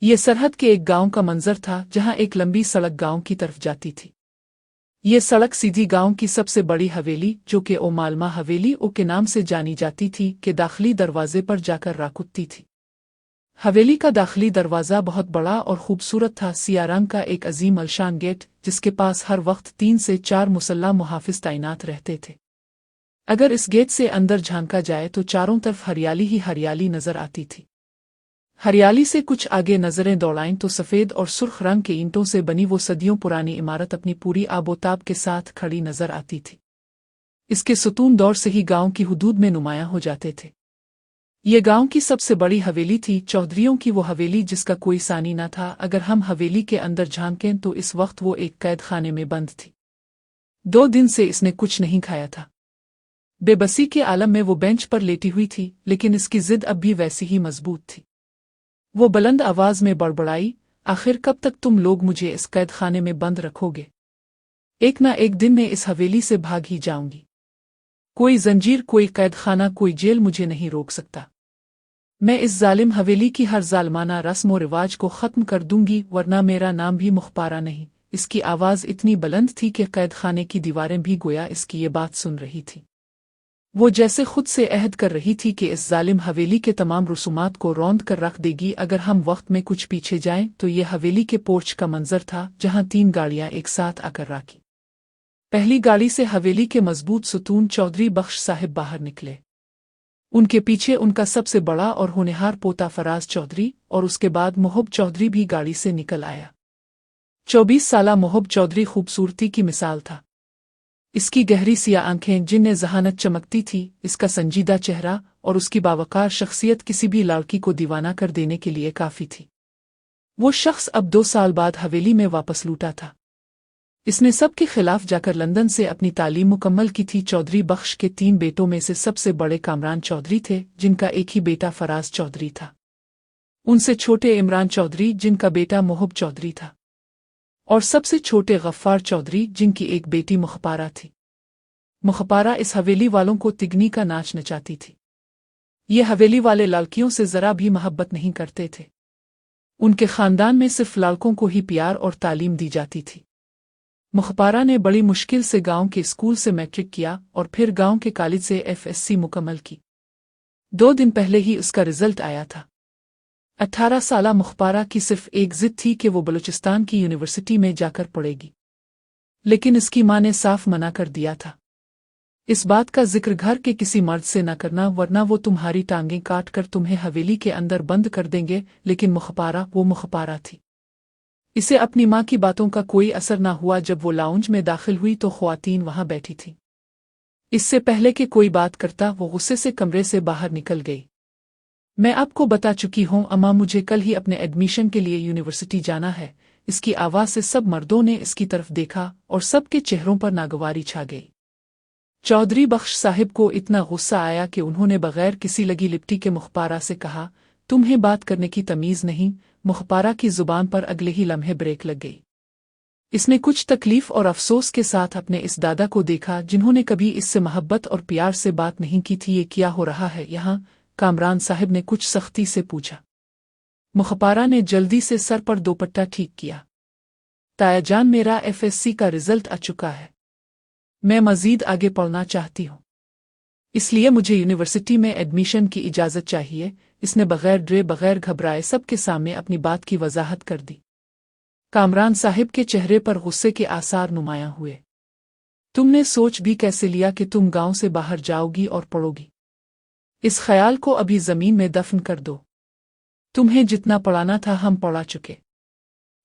ये सरहद के एक गांव का मंजर था जहां एक लंबी सड़क गांव की तरफ जाती थी। ये सड़क सीधी गांव की सबसे बड़ी हवेली, जो कि ओ मालमा हवेली ओ के नाम से जानी जाती थी, के दाखिली दरवाजे पर जाकर राकुतती थी। हवेली का दाखिली दरवाज़ा बहुत बड़ा और खूबसूरत था, सिया रंग का एक अजीम अलशान गेट, जिसके पास हर वक्त 3 से 4 मुसल्लह मुहाफिज तैनात रहते थे। अगर इस गेट से अंदर झांका जाए तो चारों तरफ हरियाली ही हरियाली नजर आती थी। हरियाली से कुछ आगे नजरें दौड़ाएं तो सफ़ेद और सुर्ख रंग के ईंटों से बनी वो सदियों पुरानी इमारत अपनी पूरी आबोताब के साथ खड़ी नजर आती थी। इसके सुतून दौर से ही गांव की हुदूद में नुमायां हो जाते थे। ये गांव की सबसे बड़ी हवेली थी, चौधरियों की वो हवेली जिसका कोई सानी न था। अगर हम हवेली के अंदर झांकें तो इस वक्त वो एक कैद खाने में बंद थी। 2 दिन से इसने कुछ नहीं खाया था। बेबसी के आलम में वो बेंच पर लेटी हुई थी, लेकिन इसकी जिद अब भी वैसी ही मजबूत थी। वो बुलंद आवाज में बड़बड़ाई, आखिर कब तक तुम लोग मुझे इस कैद खाने में बंद रखोगे? एक ना एक दिन मैं इस हवेली से भाग ही जाऊंगी। कोई जंजीर, कोई कैद खाना, कोई जेल मुझे नहीं रोक सकता। मैं इस जालिम हवेली की हर जालमाना रस्म व रिवाज को खत्म कर दूंगी, वरना मेरा नाम भी मुखपारा नहीं। इसकी आवाज इतनी बुलंद थी कि कैद खाने की दीवारें भी गोया इसकी ये बात सुन रही थी। वो जैसे खुद से अहद कर रही थी कि इस जालिम हवेली के तमाम रसूमात को रौंद कर रख देगी। अगर हम वक्त में कुछ पीछे जाएं तो ये हवेली के पोर्च का मंजर था, जहां 3 गाड़ियां एक साथ आकर राखी। पहली गाड़ी से हवेली के मजबूत सुतून चौधरी बख्श साहिब बाहर निकले। उनके पीछे उनका सबसे बड़ा और होनहार पोता फराज चौधरी, और उसके बाद मोहब चौधरी भी गाड़ी से निकल आया। 24 साला मोहब चौधरी खूबसूरती की मिसाल था। इसकी गहरी सिया आंखें जिनमें जहानत चमकती थी, इसका संजीदा चेहरा और उसकी बावकार शख्सियत किसी भी लड़की को दीवाना कर देने के लिए काफी थी। वो शख्स अब 2 साल बाद हवेली में वापस लौटा था। इसने सबके खिलाफ जाकर लंदन से अपनी तालीम मुकम्मल की थी। चौधरी बख्श के 3 बेटों में से सबसे बड़े कामरान चौधरी थे, जिनका एक ही बेटा फराज चौधरी था। उनसे छोटे इमरान चौधरी, जिनका बेटा मोहब चौधरी था, और सबसे छोटे गफ्फार चौधरी, जिनकी एक बेटी मुखपारा थी। मुखपारा इस हवेली वालों को तिगनी का नाच नचाती थी। ये हवेली वाले लड़कियों से जरा भी मोहब्बत नहीं करते थे। उनके खानदान में सिर्फ लड़कों को ही प्यार और तालीम दी जाती थी। मुखपारा ने बड़ी मुश्किल से गांव के स्कूल से मैट्रिक किया और फिर गांव के कॉलेज से FSC मुकम्मल की। 2 दिन पहले ही उसका रिजल्ट आया था। 18 साला मुखपारा की सिर्फ एक जिद थी कि वो बलूचिस्तान की यूनिवर्सिटी में जाकर पढ़ेगी, लेकिन इसकी मां ने साफ मना कर दिया था। इस बात का जिक्र घर के किसी मर्द से न करना, वरना वो तुम्हारी टांगें काट कर तुम्हें हवेली के अंदर बंद कर देंगे। लेकिन मुखपारा वो मुखपारा थी। इसे अपनी मां की बातों का कोई असर न हुआ। जब वो लाउंज में दाखिल हुई तो ख्वातीन वहां बैठी थी। इससे पहले कि कोई बात करता, वो गुस्से से कमरे से बाहर निकल गई। मैं आपको बता चुकी हूं अम्मा, मुझे कल ही अपने एडमिशन के लिए यूनिवर्सिटी जाना है। इसकी आवाज से सब मर्दों ने इसकी तरफ देखा और सबके चेहरों पर नागवारी छा गई। चौधरी बख्श साहिब को इतना गुस्सा आया कि उन्होंने बगैर किसी लगी लिपटी के मुखपारा से कहा, तुम्हें बात करने की तमीज नहीं? मुखपारा की जुबान पर अगले ही लम्हे ब्रेक लग गई। इसने कुछ तकलीफ और अफसोस के साथ अपने इस दादा को देखा, जिन्होंने कभी इससे मोहब्बत और प्यार से बात नहीं की थी। ये क्या हो रहा है यहाँ? कामरान साहिब ने कुछ सख्ती से पूछा। मुखपारा ने जल्दी से सर पर दोपट्टा ठीक किया। ताया जान, मेरा FSC का रिजल्ट आ चुका है। मैं मजीद आगे पढ़ना चाहती हूँ, इसलिए मुझे यूनिवर्सिटी में एडमिशन की इजाज़त चाहिए। इसने बगैर डरे बगैर घबराए सबके सामने अपनी बात की वजाहत कर दी। कामरान साहिब के चेहरे पर गुस्से के आसार नुमायां हुए। तुमने सोच भी कैसे लिया कि तुम गांव से बाहर जाओगी और पढ़ोगी? इस ख्याल को अभी जमीन में दफन कर दो। तुम्हें जितना पढ़ाना था हम पढ़ा चुके।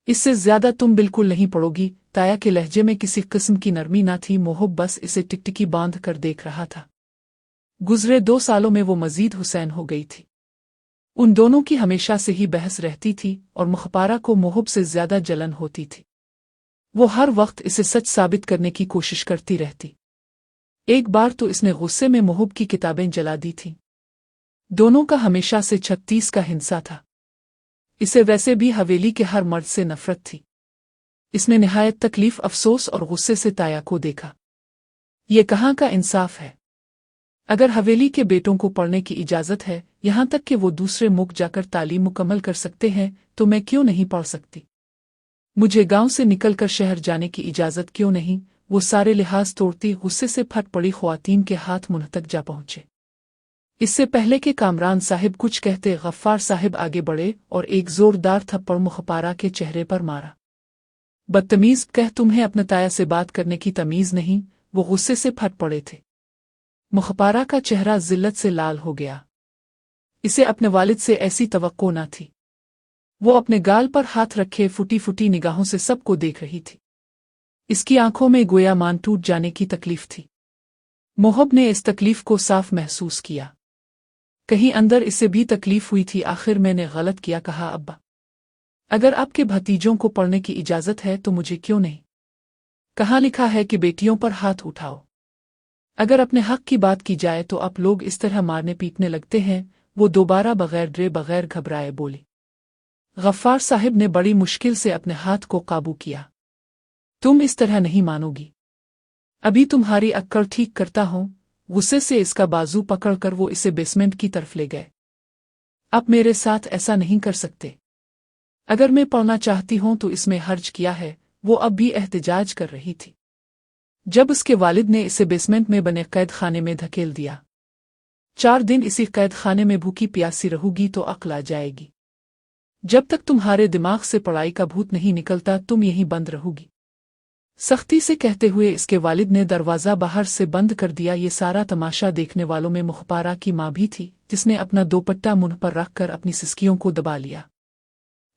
इससे ज्यादा तुम बिल्कुल नहीं पढ़ोगी। ताया के लहजे में किसी किस्म की नरमी न थी। मोहब बस इसे टिकटिकी बांध कर देख रहा था। गुजरे 2 सालों में वो मजीद हुसैन हो गई थी। उन दोनों की हमेशा से ही बहस रहती थी और मुखपारा को मोहब से ज्यादा जलन होती थी। वो हर वक्त इसे सच साबित करने की कोशिश करती रहती। एक बार तो इसने गुस्से में मोहब की किताबें जला दी थीं। दोनों का हमेशा से 36 का हिंसा था। इसे वैसे भी हवेली के हर मर्द से नफरत थी। इसने निहायत तकलीफ, अफसोस और गुस्से से ताया को देखा। ये कहाँ का इंसाफ है? अगर हवेली के बेटों को पढ़ने की इजाज़त है, यहाँ तक कि वो दूसरे मुल्क जाकर तालीम मुकम्मल कर सकते हैं, तो मैं क्यों नहीं पढ़ सकती? मुझे गांव से निकलकर शहर जाने की इजाज़त क्यों नहीं? वो सारे लिहाज तोड़ती गुस्से से फट पड़ी ख्वातीन के हाथ मुंह तक जा पहुंचे। इससे पहले कि कामरान साहिब कुछ कहते, गफ्फार साहिब आगे बढ़े और एक जोरदार थप्पड़ मुखपारा के चेहरे पर मारा। बदतमीज, कह तुम्हें अपने ताया से बात करने की तमीज़ नहीं? वो गुस्से से फट पड़े थे। मुखपारा का चेहरा जिल्लत से लाल हो गया। इसे अपने वालिद से ऐसी तवक्को न थी। वो अपने गाल पर हाथ रखे फुटी फुटी निगाहों से सबको देख रही थी। इसकी आंखों में गोया मान टूट जाने की तकलीफ थी। मोहब ने इस तकलीफ को साफ महसूस किया। कहीं अंदर इसे भी तकलीफ हुई थी। आखिर मैंने गलत किया, कहा अब्बा। अगर आपके भतीजों को पढ़ने की इजाज़त है तो मुझे क्यों नहीं? कहाँ लिखा है कि बेटियों पर हाथ उठाओ? अगर अपने हक की बात की जाए तो आप लोग इस तरह मारने पीटने लगते हैं। वो दोबारा बगैर डरे बगैर घबराए बोली। गफ्फार साहिब ने बड़ी मुश्किल से अपने हाथ को काबू किया। तुम इस तरह नहीं मानोगी। अभी तुम्हारी अक्ल ठीक करता हूं। गुस्से से इसका बाजू पकड़कर वो इसे बेसमेंट की तरफ ले गए। आप मेरे साथ ऐसा नहीं कर सकते। अगर मैं पढ़ना चाहती हूं तो इसमें हर्ज किया है? वो अब भी एहतिजाज कर रही थी जब उसके वालिद ने इसे बेसमेंट में बने कैद खाने में धकेल दिया। 4 दिन इसी कैद खाने में भूखी प्यासी रहूगी तो अक्ल आ जाएगी। जब तक तुम्हारे दिमाग से पढ़ाई का भूत नहीं निकलता तुम यहीं बंद रहोगी। सख्ती से कहते हुए इसके वालिद ने दरवाज़ा बाहर से बंद कर दिया। ये सारा तमाशा देखने वालों में मुखपारा की माँ भी थी, जिसने अपना दोपट्टा मुंह पर रखकर अपनी सिसकियों को दबा लिया।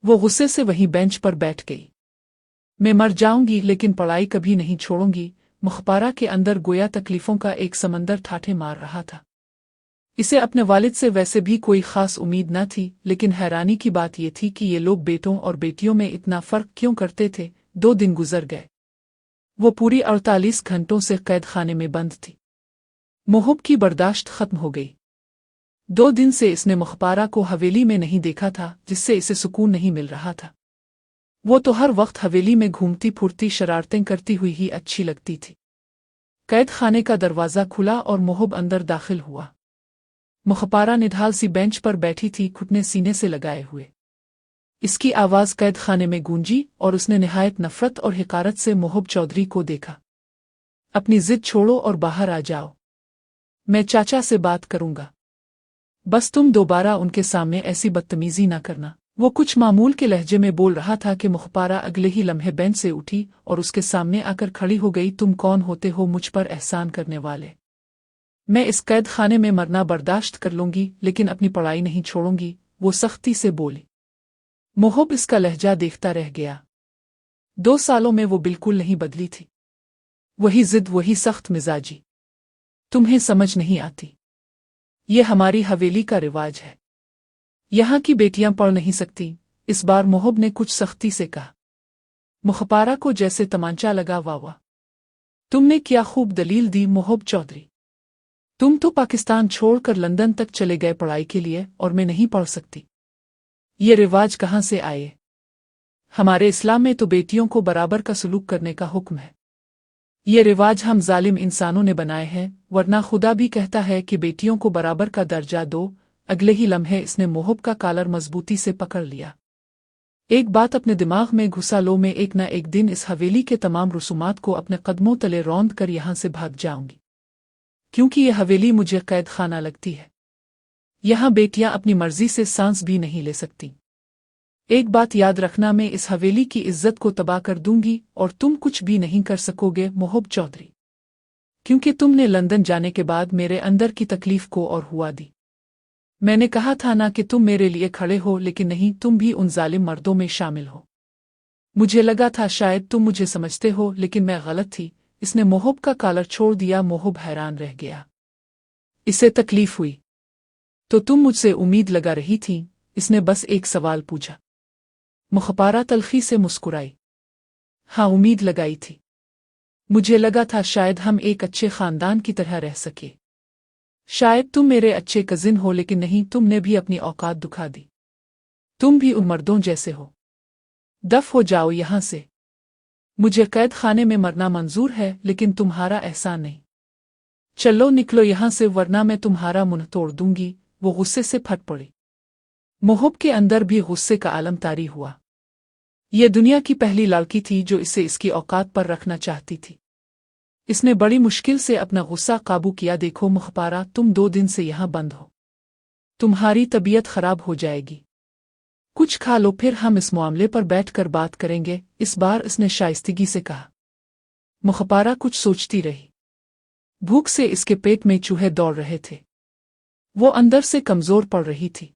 वो गुस्से से वहीं बेंच पर बैठ गई। मैं मर जाऊंगी लेकिन पढ़ाई कभी नहीं छोड़ूंगी। मुखपारा के अंदर गोया तकलीफों का एक समंदर ठाठे मार रहा था। इसे अपने वालिद से वैसे भी कोई खास उम्मीद न थी, लेकिन हैरानी की बात यह थी कि ये लोग बेटों और बेटियों में इतना फर्क क्यों करते थे। 2 दिन गुजर गए। वो पूरी 48 घंटों से कैद खाने में बंद थी। मोहब की बर्दाश्त खत्म हो गई। 2 दिन से इसने मुखपारा को हवेली में नहीं देखा था, जिससे इसे सुकून नहीं मिल रहा था। वो तो हर वक्त हवेली में घूमती फुरती शरारतें करती हुई ही अच्छी लगती थी। कैद खाने का दरवाज़ा खुला और मोहब अंदर दाखिल हुआ। मुखपारा निढाल सी बेंच पर बैठी थी, घुटने सीने से लगाए हुए। इसकी आवाज़ कैद खाने में गूंजी और उसने निहायत नफरत और हिकारत से मोहब चौधरी को देखा। अपनी जिद छोड़ो और बाहर आ जाओ। मैं चाचा से बात करूंगा। बस तुम दोबारा उनके सामने ऐसी बदतमीजी ना करना। वो कुछ मामूल के लहजे में बोल रहा था कि मुखपारा अगले ही लम्हे बेंच से उठी और उसके सामने आकर खड़ी हो गई। तुम कौन होते हो मुझ पर एहसान करने वाले? मैं इस कैद खाने में मरना बर्दाश्त कर लूंगी लेकिन अपनी पढ़ाई नहीं छोड़ूंगी, वो सख्ती से बोली। मोहब इसका लहजा देखता रह गया। 2 सालों में वो बिल्कुल नहीं बदली थी। वही जिद, वही सख्त मिजाजी। तुम्हें समझ नहीं आती। ये हमारी हवेली का रिवाज है। यहाँ की बेटियां पढ़ नहीं सकती। इस बार मोहब ने कुछ सख्ती से कहा। मुखपारा को जैसे तमांचा लगा। वाह, तुमने क्या खूब दलील दी मोहब चौधरी। तुम तो पाकिस्तान छोड़कर लंदन तक चले गए पढ़ाई के लिए और मैं नहीं पढ़ सकती। ये रिवाज कहाँ से आए? हमारे इस्लाम में तो बेटियों को बराबर का सलूक करने का हुक्म है। ये रिवाज हम जालिम इंसानों ने बनाए हैं, वरना खुदा भी कहता है कि बेटियों को बराबर का दर्जा दो। अगले ही लम्हे इसने मोहब का कालर मजबूती से पकड़ लिया। एक बात अपने दिमाग में घुसा लो, मैं एक न एक दिन इस हवेली के तमाम रसूमात को अपने कदमों तले रौंद कर यहाँ से भाग जाऊंगी, क्योंकि ये हवेली मुझे कैद खाना लगती है। यहाँ बेटियां अपनी मर्जी से सांस भी नहीं ले सकती। एक बात याद रखना, मैं इस हवेली की इज्जत को तबाह कर दूंगी और तुम कुछ भी नहीं कर सकोगे मोहब चौधरी, क्योंकि तुमने लंदन जाने के बाद मेरे अंदर की तकलीफ को और हुआ दी। मैंने कहा था ना कि तुम मेरे लिए खड़े हो, लेकिन नहीं, तुम भी उन जालिम मर्दों में शामिल हो। मुझे लगा था शायद तुम मुझे समझते हो, लेकिन मैं गलत थी। इसने मोहब का कालर छोड़ दिया। मोहब हैरान रह गया। इसे तकलीफ हुई तो तुम मुझसे उम्मीद लगा रही थी? इसने बस एक सवाल पूछा। मुखपारा तल्खी से मुस्कुराई। हाँ, उम्मीद लगाई थी। मुझे लगा था शायद हम एक अच्छे खानदान की तरह रह सके। शायद तुम मेरे अच्छे कजिन हो, लेकिन नहीं, तुमने भी अपनी औकात दुखा दी। तुम भी उन मर्दों जैसे हो। दफ हो जाओ यहां से। मुझे कैद खाने में मरना मंजूर है, लेकिन तुम्हारा एहसान नहीं। चलो निकलो यहां से, वरना मैं तुम्हारा मुंह तोड़ दूंगी। वो गुस्से से फट पड़ी। मोहब के अंदर भी गुस्से का आलम तारी हुआ। ये दुनिया की पहली लड़की थी जो इसे इसकी औकात पर रखना चाहती थी। इसने बड़ी मुश्किल से अपना गुस्सा काबू किया। देखो मुखपारा, तुम 2 दिन से यहाँ बंद हो, तुम्हारी तबीयत खराब हो जाएगी। कुछ खा लो, फिर हम इस मामले पर बैठकर बात करेंगे, इस बार इसने शाइस्तगी से कहा। मुखपारा कुछ सोचती रही। भूख से इसके पेट में चूहे दौड़ रहे थे। वो अंदर से कमजोर पड़ रही थी।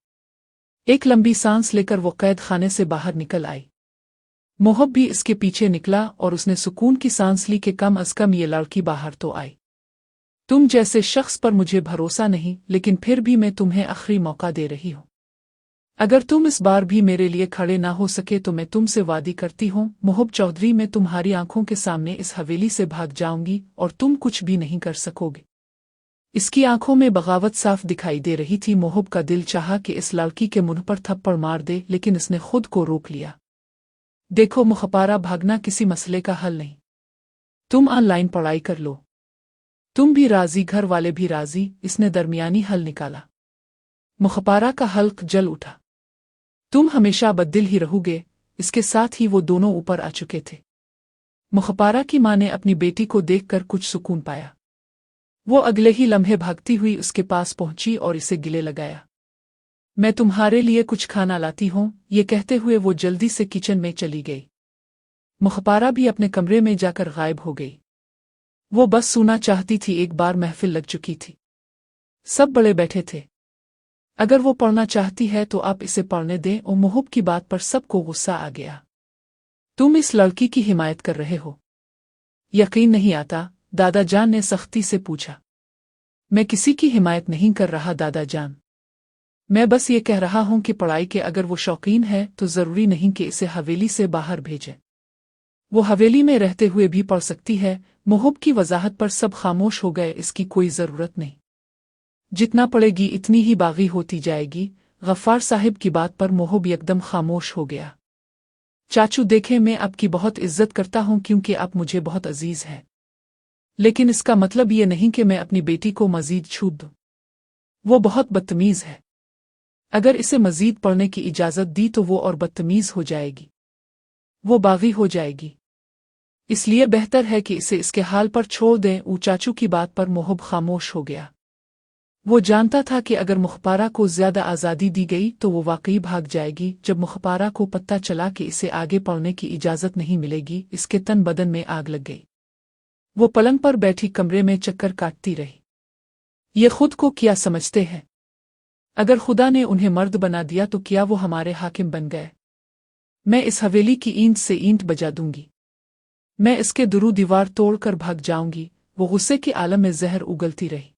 एक लंबी सांस लेकर वो कैद खाने से बाहर निकल आई। मोहब भी इसके पीछे निकला और उसने सुकून की सांस ली कि कम अज कम ये लड़की बाहर तो आई। तुम जैसे शख्स पर मुझे भरोसा नहीं, लेकिन फिर भी मैं तुम्हें आखिरी मौका दे रही हूं। अगर तुम इस बार भी मेरे लिए खड़े ना हो सके तो मैं तुमसे वादी करती हूं मोहब चौधरी, मैं तुम्हारी आंखों के सामने इस हवेली से भाग जाऊंगी और तुम कुछ भी नहीं कर सकोगे। इसकी आंखों में बगावत साफ दिखाई दे रही थी। मोहब का दिल चाहा कि इस लड़की के मुंह पर थप्पड़ मार दे, लेकिन इसने खुद को रोक लिया। देखो मुखपारा, भागना किसी मसले का हल नहीं। तुम ऑनलाइन पढ़ाई कर लो, तुम भी राजी, घर वाले भी राजी। इसने दरमियानी हल निकाला। मुखपारा का हल्क जल उठा। तुम हमेशा बद्दिल ही रहोगे। इसके साथ ही वो दोनों ऊपर आ चुके थे। मुखपारा की मां ने अपनी बेटी को देखकर कुछ सुकून पाया। वो अगले ही लम्हे भागती हुई उसके पास पहुंची और इसे गिले लगाया। मैं तुम्हारे लिए कुछ खाना लाती हूं, ये कहते हुए वो जल्दी से किचन में चली गई। मुखपारा भी अपने कमरे में जाकर गायब हो गई। वो बस सुना चाहती थी। एक बार महफिल लग चुकी थी, सब बड़े बैठे थे। अगर वो पढ़ना चाहती है तो आप इसे पढ़ने दें। और मोहब की बात पर सबको गुस्सा आ गया। तुम इस लड़की की हिमायत कर रहे हो? यकीन नहीं आता, दादा जान ने सख्ती से पूछा। मैं किसी की हिमायत नहीं कर रहा दादा जान, मैं बस ये कह रहा हूं कि पढ़ाई के अगर वो शौकीन है तो जरूरी नहीं कि इसे हवेली से बाहर भेजें। वो हवेली में रहते हुए भी पढ़ सकती है। मोहब की वजाहत पर सब खामोश हो गए। इसकी कोई जरूरत नहीं, जितना पढ़ेगी इतनी ही बागी होती जाएगी। गफ्फार साहिब की बात पर मोहब एकदम खामोश हो गया। चाचू देखें, मैं आपकी बहुत इज्जत करता हूं क्योंकि आप मुझे बहुत अजीज हैं, लेकिन इसका मतलब ये नहीं कि मैं अपनी बेटी को मजीद छूट दूं। वो बहुत बदतमीज है। अगर इसे मजीद पढ़ने की इजाजत दी तो वो और बदतमीज हो जाएगी, वो बागी हो जाएगी। इसलिए बेहतर है कि इसे इसके हाल पर छोड़ दें। चाचू की बात पर मोहब खामोश हो गया। वो जानता था कि अगर मुखपारा को ज्यादा आज़ादी दी गई तो वो वाकई भाग जाएगी। जब मुखपारा को पता चला कि इसे आगे पढ़ने की इजाजत नहीं मिलेगी, इसके तन बदन में आग लग गई। वो पलंग पर बैठी कमरे में चक्कर काटती रही। ये खुद को क्या समझते हैं? अगर खुदा ने उन्हें मर्द बना दिया तो क्या वो हमारे हाकिम बन गए? मैं इस हवेली की ईंट से ईंट बजा दूंगी, मैं इसके दुरू दीवार तोड़कर भाग जाऊंगी। वो गुस्से के आलम में जहर उगलती रही।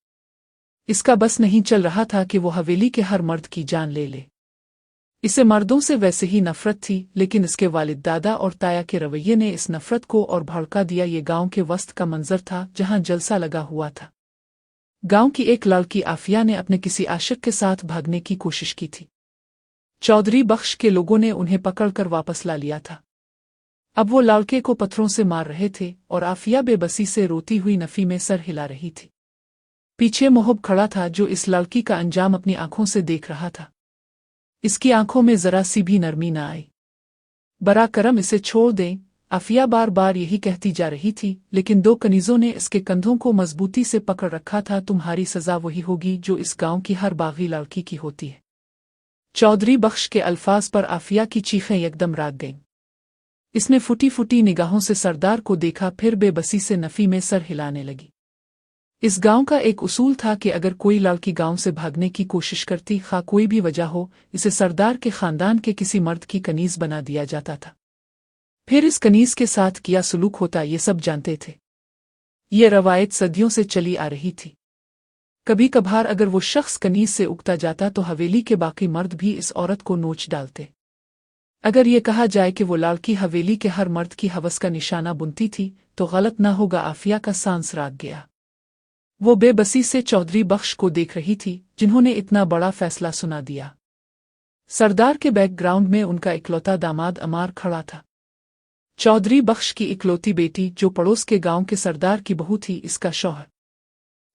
इसका बस नहीं चल रहा था कि वो हवेली के हर मर्द की जान ले ले। इसे मर्दों से वैसे ही नफरत थी, लेकिन इसके वालिद दादा और ताया के रवैये ने इस नफरत को और भड़का दिया। ये गांव के वस्त का मंजर था जहां जलसा लगा हुआ था। गांव की एक लड़की आफिया ने अपने किसी आशिक के साथ भागने की कोशिश की थी। चौधरी बख्श के लोगों ने उन्हें पकड़कर वापस ला लिया था। अब वो लड़के को पत्थरों से मार रहे थे और आफिया बेबसी से रोती हुई नफी में सर हिला रही थी। पीछे मोहब खड़ा था जो इस लड़की का अंजाम अपनी आंखों से देख रहा था। इसकी आंखों में जरा सी भी नरमी न आई। बरा करम इसे छोड़ दें, आफिया बार बार यही कहती जा रही थी, लेकिन 2 कनीजों ने इसके कंधों को मजबूती से पकड़ रखा था। तुम्हारी सजा वही होगी जो इस गांव की हर बागी लड़की की होती है। चौधरी बख्श के अल्फाज पर आफिया की चीखें एकदम राग गईं। इसने फुटी फुटी निगाहों से सरदार को देखा, फिर बेबसी से नफी में सर हिलाने लगी। इस गांव का एक उसूल था कि अगर कोई लड़की गांव से भागने की कोशिश करती, खा कोई भी वजह हो, इसे सरदार के खानदान के किसी मर्द की कनीज बना दिया जाता था। फिर इस कनीज के साथ क्या सुलूक होता ये सब जानते थे। ये रवायत सदियों से चली आ रही थी। कभी कभार अगर वो शख्स कनीज से उगता जाता तो हवेली के बाकी मर्द भी इस औरत को नोच डालते। अगर ये कहा जाए कि वो लड़की हवेली के हर मर्द की हवस का निशाना बुनती थी तो गलत ना होगा। आफिया का सांस राग गया। वो बेबसी से चौधरी बख्श को देख रही थी जिन्होंने इतना बड़ा फैसला सुना दिया। सरदार के बैकग्राउंड में उनका इकलौता दामाद अमार खड़ा था। चौधरी बख्श की इकलौती बेटी जो पड़ोस के गांव के सरदार की बहू थी, इसका शौहर।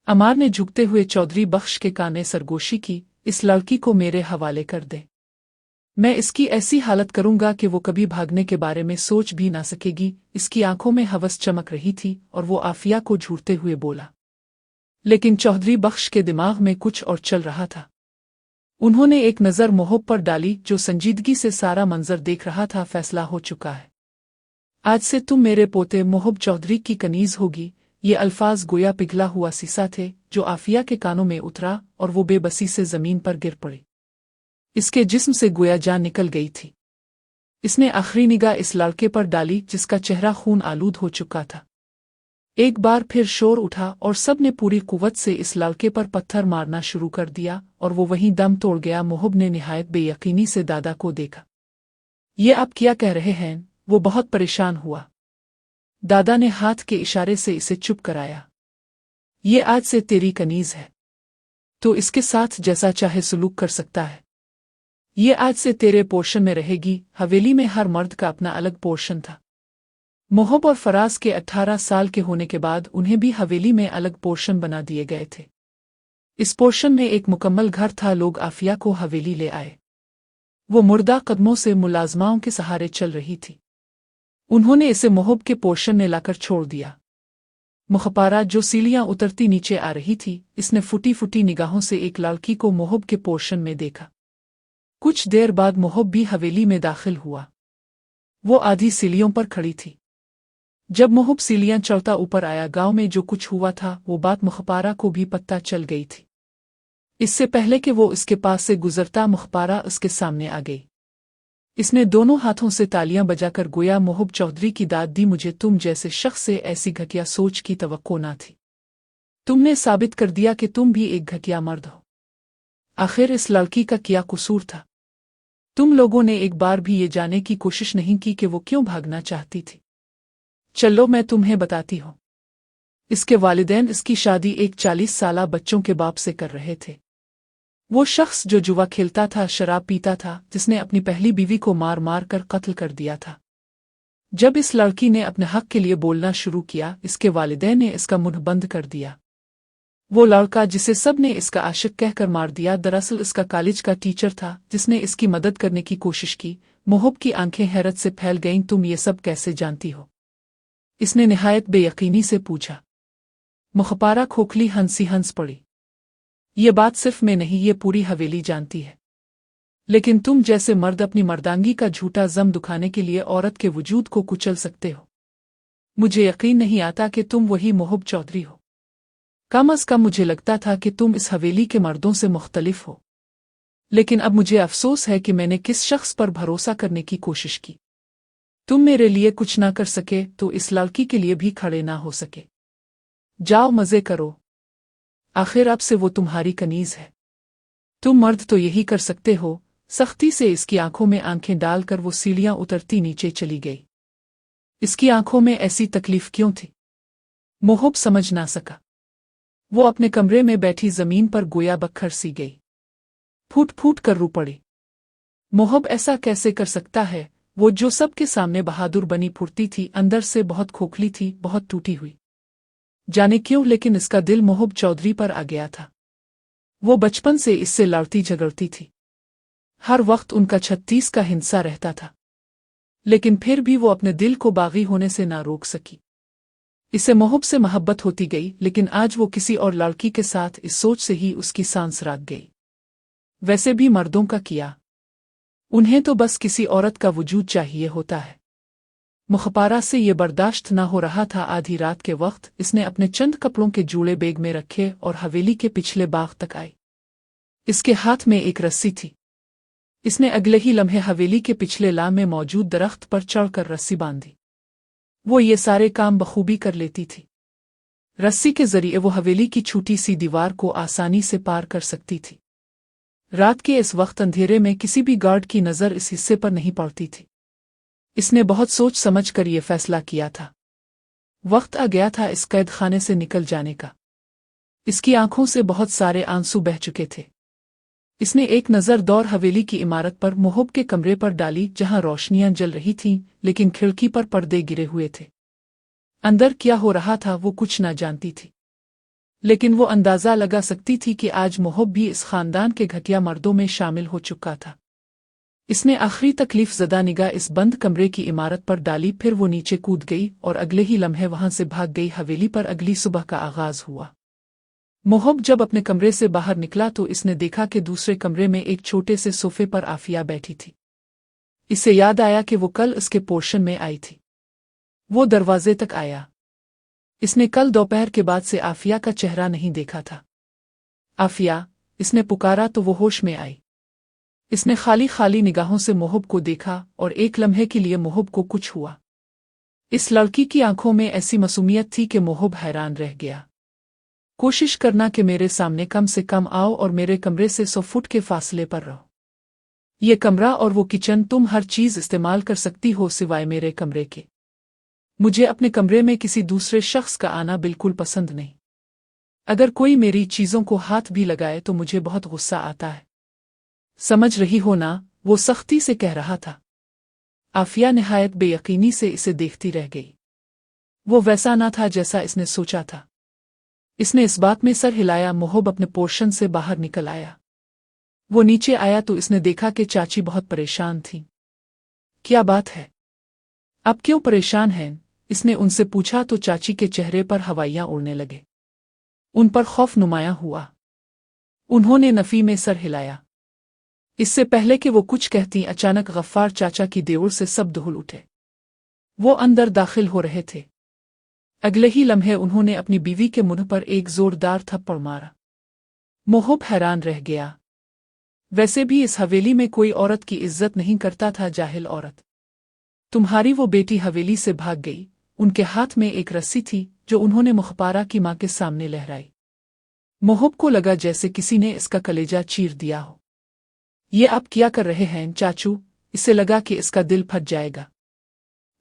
अमार ने झुकते हुए चौधरी बख्श के कान में सरगोशी की। इस लड़की को मेरे हवाले कर दे। मैं इसकी ऐसी हालत करूंगा कि वो कभी भागने के बारे में सोच भी ना सकेगी। इसकी आंखों में हवस चमक रही थी और वो आफिया को झूरते हुए बोला। लेकिन चौधरी बख्श के दिमाग में कुछ और चल रहा था। उन्होंने एक नज़र मोहब पर डाली जो संजीदगी से सारा मंजर देख रहा था। फैसला हो चुका है। आज से तुम मेरे पोते मोहब चौधरी की कनीज होगी। ये अल्फाज गोया पिघला हुआ शीशा थे जो आफिया के कानों में उतरा और वो बेबसी से जमीन पर गिर पड़ी। इसके जिस्म से गोया जान निकल गई थी। इसने आखिरी निगाह इस लड़के पर डाली जिसका चेहरा खून आलूद हो चुका था। एक बार फिर शोर उठा और सब ने पूरी कुव्वत से इस लड़के पर पत्थर मारना शुरू कर दिया और वो वहीं दम तोड़ गया। मोहब ने निहायत बेयकीनी से दादा को देखा। ये आप क्या कह रहे हैं? वो बहुत परेशान हुआ। दादा ने हाथ के इशारे से इसे चुप कराया। ये आज से तेरी कनीज है, तो इसके साथ जैसा चाहे सलूक कर सकता है। ये आज से तेरे पोर्शन में रहेगी। हवेली में हर मर्द का अपना अलग पोर्शन था। मोहब और फराज के 18 साल के होने के बाद उन्हें भी हवेली में अलग पोर्शन बना दिए गए थे। इस पोर्शन में एक मुकम्मल घर था। लोग आफिया को हवेली ले आए। वो मुर्दा कदमों से मुलाजमाओं के सहारे चल रही थी। उन्होंने इसे मोहब के पोर्शन में लाकर छोड़ दिया। मुखपारा जो सीढ़ियां उतरती नीचे आ रही थी, इसने फुटी फुटी निगाहों से एक लड़की को मोहब के पोर्शन में देखा। कुछ देर बाद मोहब भी हवेली में दाखिल हुआ। वो आधी सीढ़ियों पर खड़ी थी। जब मोहब सीढ़ियां चढ़ता ऊपर आया, गांव में जो कुछ हुआ था वो बात मुखपारा को भी पता चल गई थी। इससे पहले कि वो इसके पास से गुजरता, मुखपारा उसके सामने आ गई। इसने दोनों हाथों से तालियां बजाकर गोया मोहब चौधरी की दाद दी। मुझे तुम जैसे शख्स से ऐसी घटिया सोच की तवक्को ना थी। तुमने साबित कर दिया कि तुम भी एक घटिया मर्द हो। आखिर इस लड़की का क्या कसूर था? तुम लोगों ने एक बार भी ये जानने की कोशिश नहीं की कि वो क्यों भागना चाहती थी। चलो मैं तुम्हें बताती हूँ। इसके वालिदैन इसकी शादी एक 40 साला बच्चों के बाप से कर रहे थे। वो शख्स जो जुआ खेलता था, शराब पीता था, जिसने अपनी पहली बीवी को मार मार कर कत्ल कर दिया था। जब इस लड़की ने अपने हक के लिए बोलना शुरू किया, इसके वालिदैन ने इसका मुंह बंद कर दिया। वो लड़का जिसे सब ने इसका आशिक कहकर मार दिया, दरअसल इसका कॉलेज का टीचर था जिसने इसकी मदद करने की कोशिश की। मोहब की आंखें हैरत से फैल गईं। तुम ये सब कैसे जानती हो? इसने निहायत बेयकीनी से पूछा। मुखपारा खोखली हंसी हंस पड़ी। ये बात सिर्फ मैं नहीं, ये पूरी हवेली जानती है। लेकिन तुम जैसे मर्द अपनी मर्दांगी का झूठा जम दुखाने के लिए औरत के वजूद को कुचल सकते हो। मुझे यकीन नहीं आता कि तुम वही मोहब चौधरी हो। कम अज कम मुझे लगता था कि तुम इस हवेली के मर्दों से मुख्तलिफ हो। लेकिन अब मुझे अफसोस है कि मैंने किस शख्स पर भरोसा करने की कोशिश की। तुम मेरे लिए कुछ ना कर सके तो इस लड़की के लिए भी खड़े ना हो सके। जाओ मजे करो। आखिर अब से वो तुम्हारी कनीज है। तुम मर्द तो यही कर सकते हो। सख्ती से इसकी आंखों में आंखें डालकर वो सीढ़ियां उतरती नीचे चली गई। इसकी आंखों में ऐसी तकलीफ क्यों थी? मोहब समझ ना सका। वो अपने कमरे में बैठी जमीन पर गोया बखर सी गई। फूट फूट कर रो पड़ी। मोहब ऐसा कैसे कर सकता है? वो जो सबके सामने बहादुर बनी फुर्ती थी, अंदर से बहुत खोखली थी, बहुत टूटी हुई। जाने क्यों, लेकिन इसका दिल मोहब चौधरी पर आ गया था। वो बचपन से इससे लड़ती झगड़ती थी। हर वक्त उनका 36 का हिंसा रहता था। लेकिन फिर भी वो अपने दिल को बागी होने से ना रोक सकी। इसे मोहब से मोहब्बत होती गई, लेकिन आज वो किसी और लड़की के साथ इस सोच से ही उसकी सांस राग गई। वैसे भी मर्दों का किया, उन्हें तो बस किसी औरत का वजूद चाहिए होता है। मुखपारा से ये बर्दाश्त ना हो रहा था। आधी रात के वक्त इसने अपने चंद कपड़ों के जूड़े बैग में रखे और हवेली के पिछले बाग तक आई। इसके हाथ में एक रस्सी थी। इसने अगले ही लम्हे हवेली के पिछले ला में मौजूद दरख्त पर चढ़कर रस्सी बांधी। वो ये सारे काम बखूबी कर लेती थी। रस्सी के जरिए वो हवेली की छोटी सी दीवार को आसानी से पार कर सकती थी। रात के इस वक्त अंधेरे में किसी भी गार्ड की नज़र इस हिस्से पर नहीं पड़ती थी। इसने बहुत सोच समझ कर यह फैसला किया था। वक्त आ गया था इस कैद खाने से निकल जाने का। इसकी आंखों से बहुत सारे आंसू बह चुके थे। इसने एक नज़र दौर हवेली की इमारत पर मोहब के कमरे पर डाली, जहां रोशनियां जल रही थीं, लेकिन खिड़की पर पर्दे गिरे हुए थे। अंदर क्या हो रहा था वो कुछ ना जानती थी। लेकिन वो अंदाज़ा लगा सकती थी कि आज मोहब भी इस खानदान के घटिया मर्दों में शामिल हो चुका था। इसने आखिरी तकलीफ ज़दा निगाह इस बंद कमरे की इमारत पर डाली, फिर वो नीचे कूद गई और अगले ही लम्हे वहां से भाग गई। हवेली पर अगली सुबह का आगाज हुआ। मोहब जब अपने कमरे से बाहर निकला तो इसने देखा कि दूसरे कमरे में एक छोटे से सोफे पर आफिया बैठी थी। इसे याद आया कि वो कल उसके पोर्शन में आई थी। वो दरवाजे तक आया। इसने कल दोपहर के बाद से आफिया का चेहरा नहीं देखा था। आफिया, इसने पुकारा तो वो होश में आई। इसने खाली खाली निगाहों से मोहब को देखा और एक लम्हे के लिए मोहब को कुछ हुआ। इस लड़की की आंखों में ऐसी मासूमियत थी कि मोहब हैरान रह गया। कोशिश करना कि मेरे सामने कम से कम आओ और मेरे कमरे से 100 फुट के फासले पर रहो। ये कमरा और वो किचन, तुम हर चीज़ इस्तेमाल कर सकती हो सिवाय मेरे कमरे के। मुझे अपने कमरे में किसी दूसरे शख्स का आना बिल्कुल पसंद नहीं। अगर कोई मेरी चीज़ों को हाथ भी लगाए तो मुझे बहुत गुस्सा आता है। समझ रही हो ना? वो सख्ती से कह रहा था। आफिया निहायत बेयकीनी से इसे देखती रह गई। वो वैसा ना था जैसा इसने सोचा था। इसने इस बात में सर हिलाया। मोहब अपने पोर्शन से बाहर निकल आया। वो नीचे आया तो इसने देखा कि चाची बहुत परेशान थी। क्या बात है? अब क्यों परेशान हैं? इसने उनसे पूछा तो चाची के चेहरे पर हवाइयां उड़ने लगे। उन पर खौफ नुमाया हुआ। उन्होंने नफी में सर हिलाया। इससे पहले कि वो कुछ कहती, अचानक गफ्फार चाचा की देवर से सब धुल उठे। वो अंदर दाखिल हो रहे थे। अगले ही लम्हे उन्होंने अपनी बीवी के मुंह पर एक जोरदार थप्पड़ मारा। मोहब हैरान रह गया। वैसे भी इस हवेली में कोई औरत की इज्जत नहीं करता था। जाहिल औरत। तुम्हारी वो बेटी हवेली से भाग गई। उनके हाथ में एक रस्सी थी जो उन्होंने मुखपारा की मां के सामने लहराई। मोहब को लगा जैसे किसी ने इसका कलेजा चीर दिया हो। ये आप क्या कर रहे हैं चाचू? इसे लगा कि इसका दिल फट जाएगा।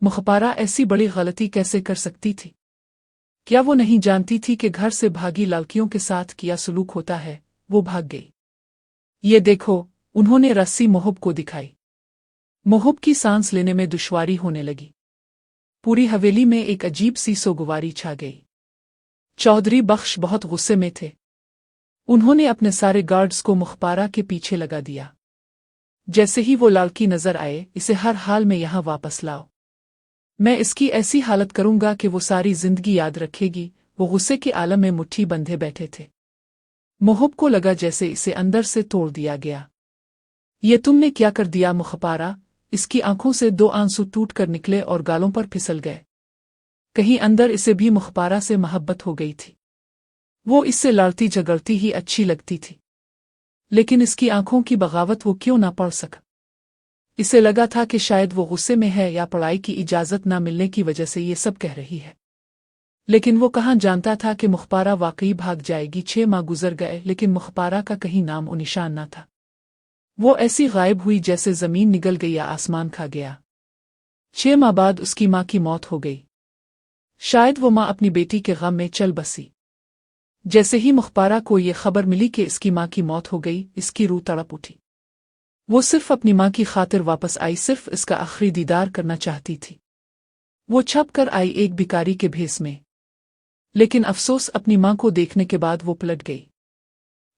मुखपारा ऐसी बड़ी गलती कैसे कर सकती थी? क्या वो नहीं जानती थी कि घर से भागी लड़कियों के साथ किया सलूक होता है? वो भाग गई। ये देखो, उन्होंने रस्सी मोहब को दिखाई। मोहब की सांस लेने में दुश्वारी होने लगी। पूरी हवेली में एक अजीब सी सोगवारी छा गई। चौधरी बख्श बहुत गुस्से में थे। उन्होंने अपने सारे गार्ड्स को मुखपारा के पीछे लगा दिया। जैसे ही वो लड़की नजर आए, इसे हर हाल में यहां वापस लाओ। मैं इसकी ऐसी हालत करूंगा कि वो सारी जिंदगी याद रखेगी। वो गुस्से के आलम में मुट्ठी बंधे बैठे थे। मोहब को लगा जैसे इसे अंदर से तोड़ दिया गया। ये तुमने क्या कर दिया मुखपारा? इसकी आंखों से 2 आंसू टूट कर निकले और गालों पर फिसल गए। कहीं अंदर इसे भी मुखपारा से मोहब्बत हो गई थी। वो इससे लड़ती झगड़ती ही अच्छी लगती थी। लेकिन इसकी आंखों की बगावत वो क्यों ना पढ़ सका? इसे लगा था कि शायद वो गुस्से में है या पढ़ाई की इजाज़त ना मिलने की वजह से ये सब कह रही है। लेकिन वो कहाँ जानता था कि मुखपारा वाकई भाग जाएगी। 6 माह गुजर गए लेकिन मुखपारा का कहीं नाम और निशान ना था। वो ऐसी गायब हुई जैसे ज़मीन निगल गई या आसमान खा गया। 6 माह बाद उसकी माँ की मौत हो गई। शायद वो माँ अपनी बेटी के गम में चल बसी। जैसे ही मुखपारा को ये खबर मिली कि इसकी माँ की मौत हो गई, इसकी रूह तड़प उठी। वो सिर्फ अपनी माँ की खातिर वापस आई, सिर्फ इसका आखिरी दीदार करना चाहती थी। वो छप कर आई एक भिखारी के भेस में। लेकिन अफसोस, अपनी माँ को देखने के बाद वो पलट गई।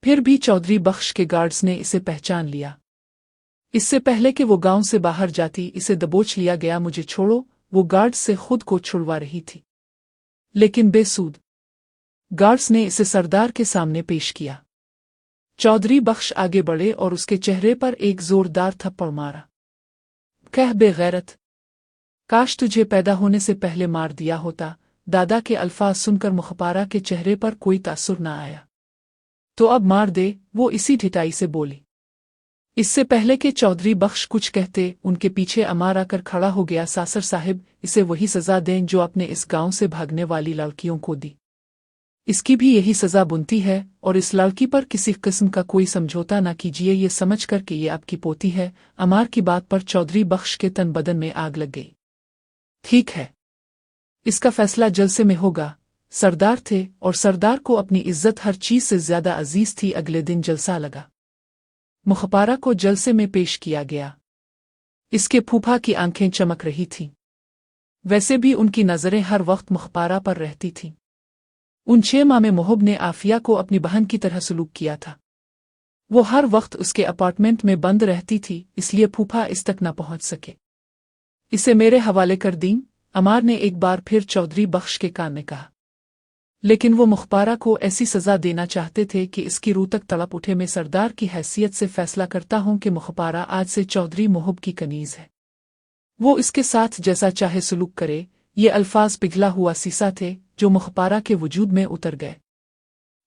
फिर भी चौधरी बख्श के गार्ड्स ने इसे पहचान लिया। इससे पहले कि वो गांव से बाहर जाती, इसे दबोच लिया गया। मुझे छोड़ो, वो गार्ड्स से खुद को छुड़वा रही थी। लेकिन बेसूद। गार्ड्स ने इसे सरदार के सामने पेश किया। चौधरी बख्श आगे बढ़े और उसके चेहरे पर एक जोरदार थप्पड़ मारा। कह बेगैरत, काश तुझे पैदा होने से पहले मार दिया होता। दादा के अल्फाज सुनकर मुखपारा के चेहरे पर कोई तासुर न आया। तो अब मार दे, वो इसी ढिठाई से बोली। इससे पहले कि चौधरी बख्श कुछ कहते, उनके पीछे अमार आकर खड़ा हो गया। सासर साहिब, इसे वही सजा दें जो आपने इस गांव से भागने वाली लड़कियों को दी। इसकी भी यही सजा बुनती है और इस लड़की पर किसी किस्म का कोई समझौता ना कीजिए, ये समझ कर कि ये आपकी पोती है। अमार की बात पर चौधरी बख्श के तन बदन में आग लग गई। ठीक है, इसका फैसला जलसे में होगा। सरदार थे और सरदार को अपनी इज्जत हर चीज से ज्यादा अजीज थी। अगले दिन जलसा लगा। मुखपारा को जलसे में पेश किया गया। इसके फूफा की आंखें चमक रही थीं। वैसे भी उनकी नजरें हर वक्त मुखपारा पर रहती थीं। उन 6 माह में मोहब ने आफिया को अपनी बहन की तरह सलूक किया था। वो हर वक्त उसके अपार्टमेंट में बंद रहती थी, इसलिए फूफा इस तक न पहुंच सके। इसे मेरे हवाले कर दी, अमार ने एक बार फिर चौधरी बख्श के कान में कहा। लेकिन वो मुखपारा को ऐसी सजा देना चाहते थे कि इसकी रूह तक तड़प उठे। मैं सरदार की हैसियत से फैसला करता हूं कि मुखपारा आज से चौधरी मोहब की कनीज है। वो इसके साथ जैसा चाहे सलूक करे। ये अल्फाज पिघला हुआ सीसा थे जो मुखपारा के वजूद में उतर गए।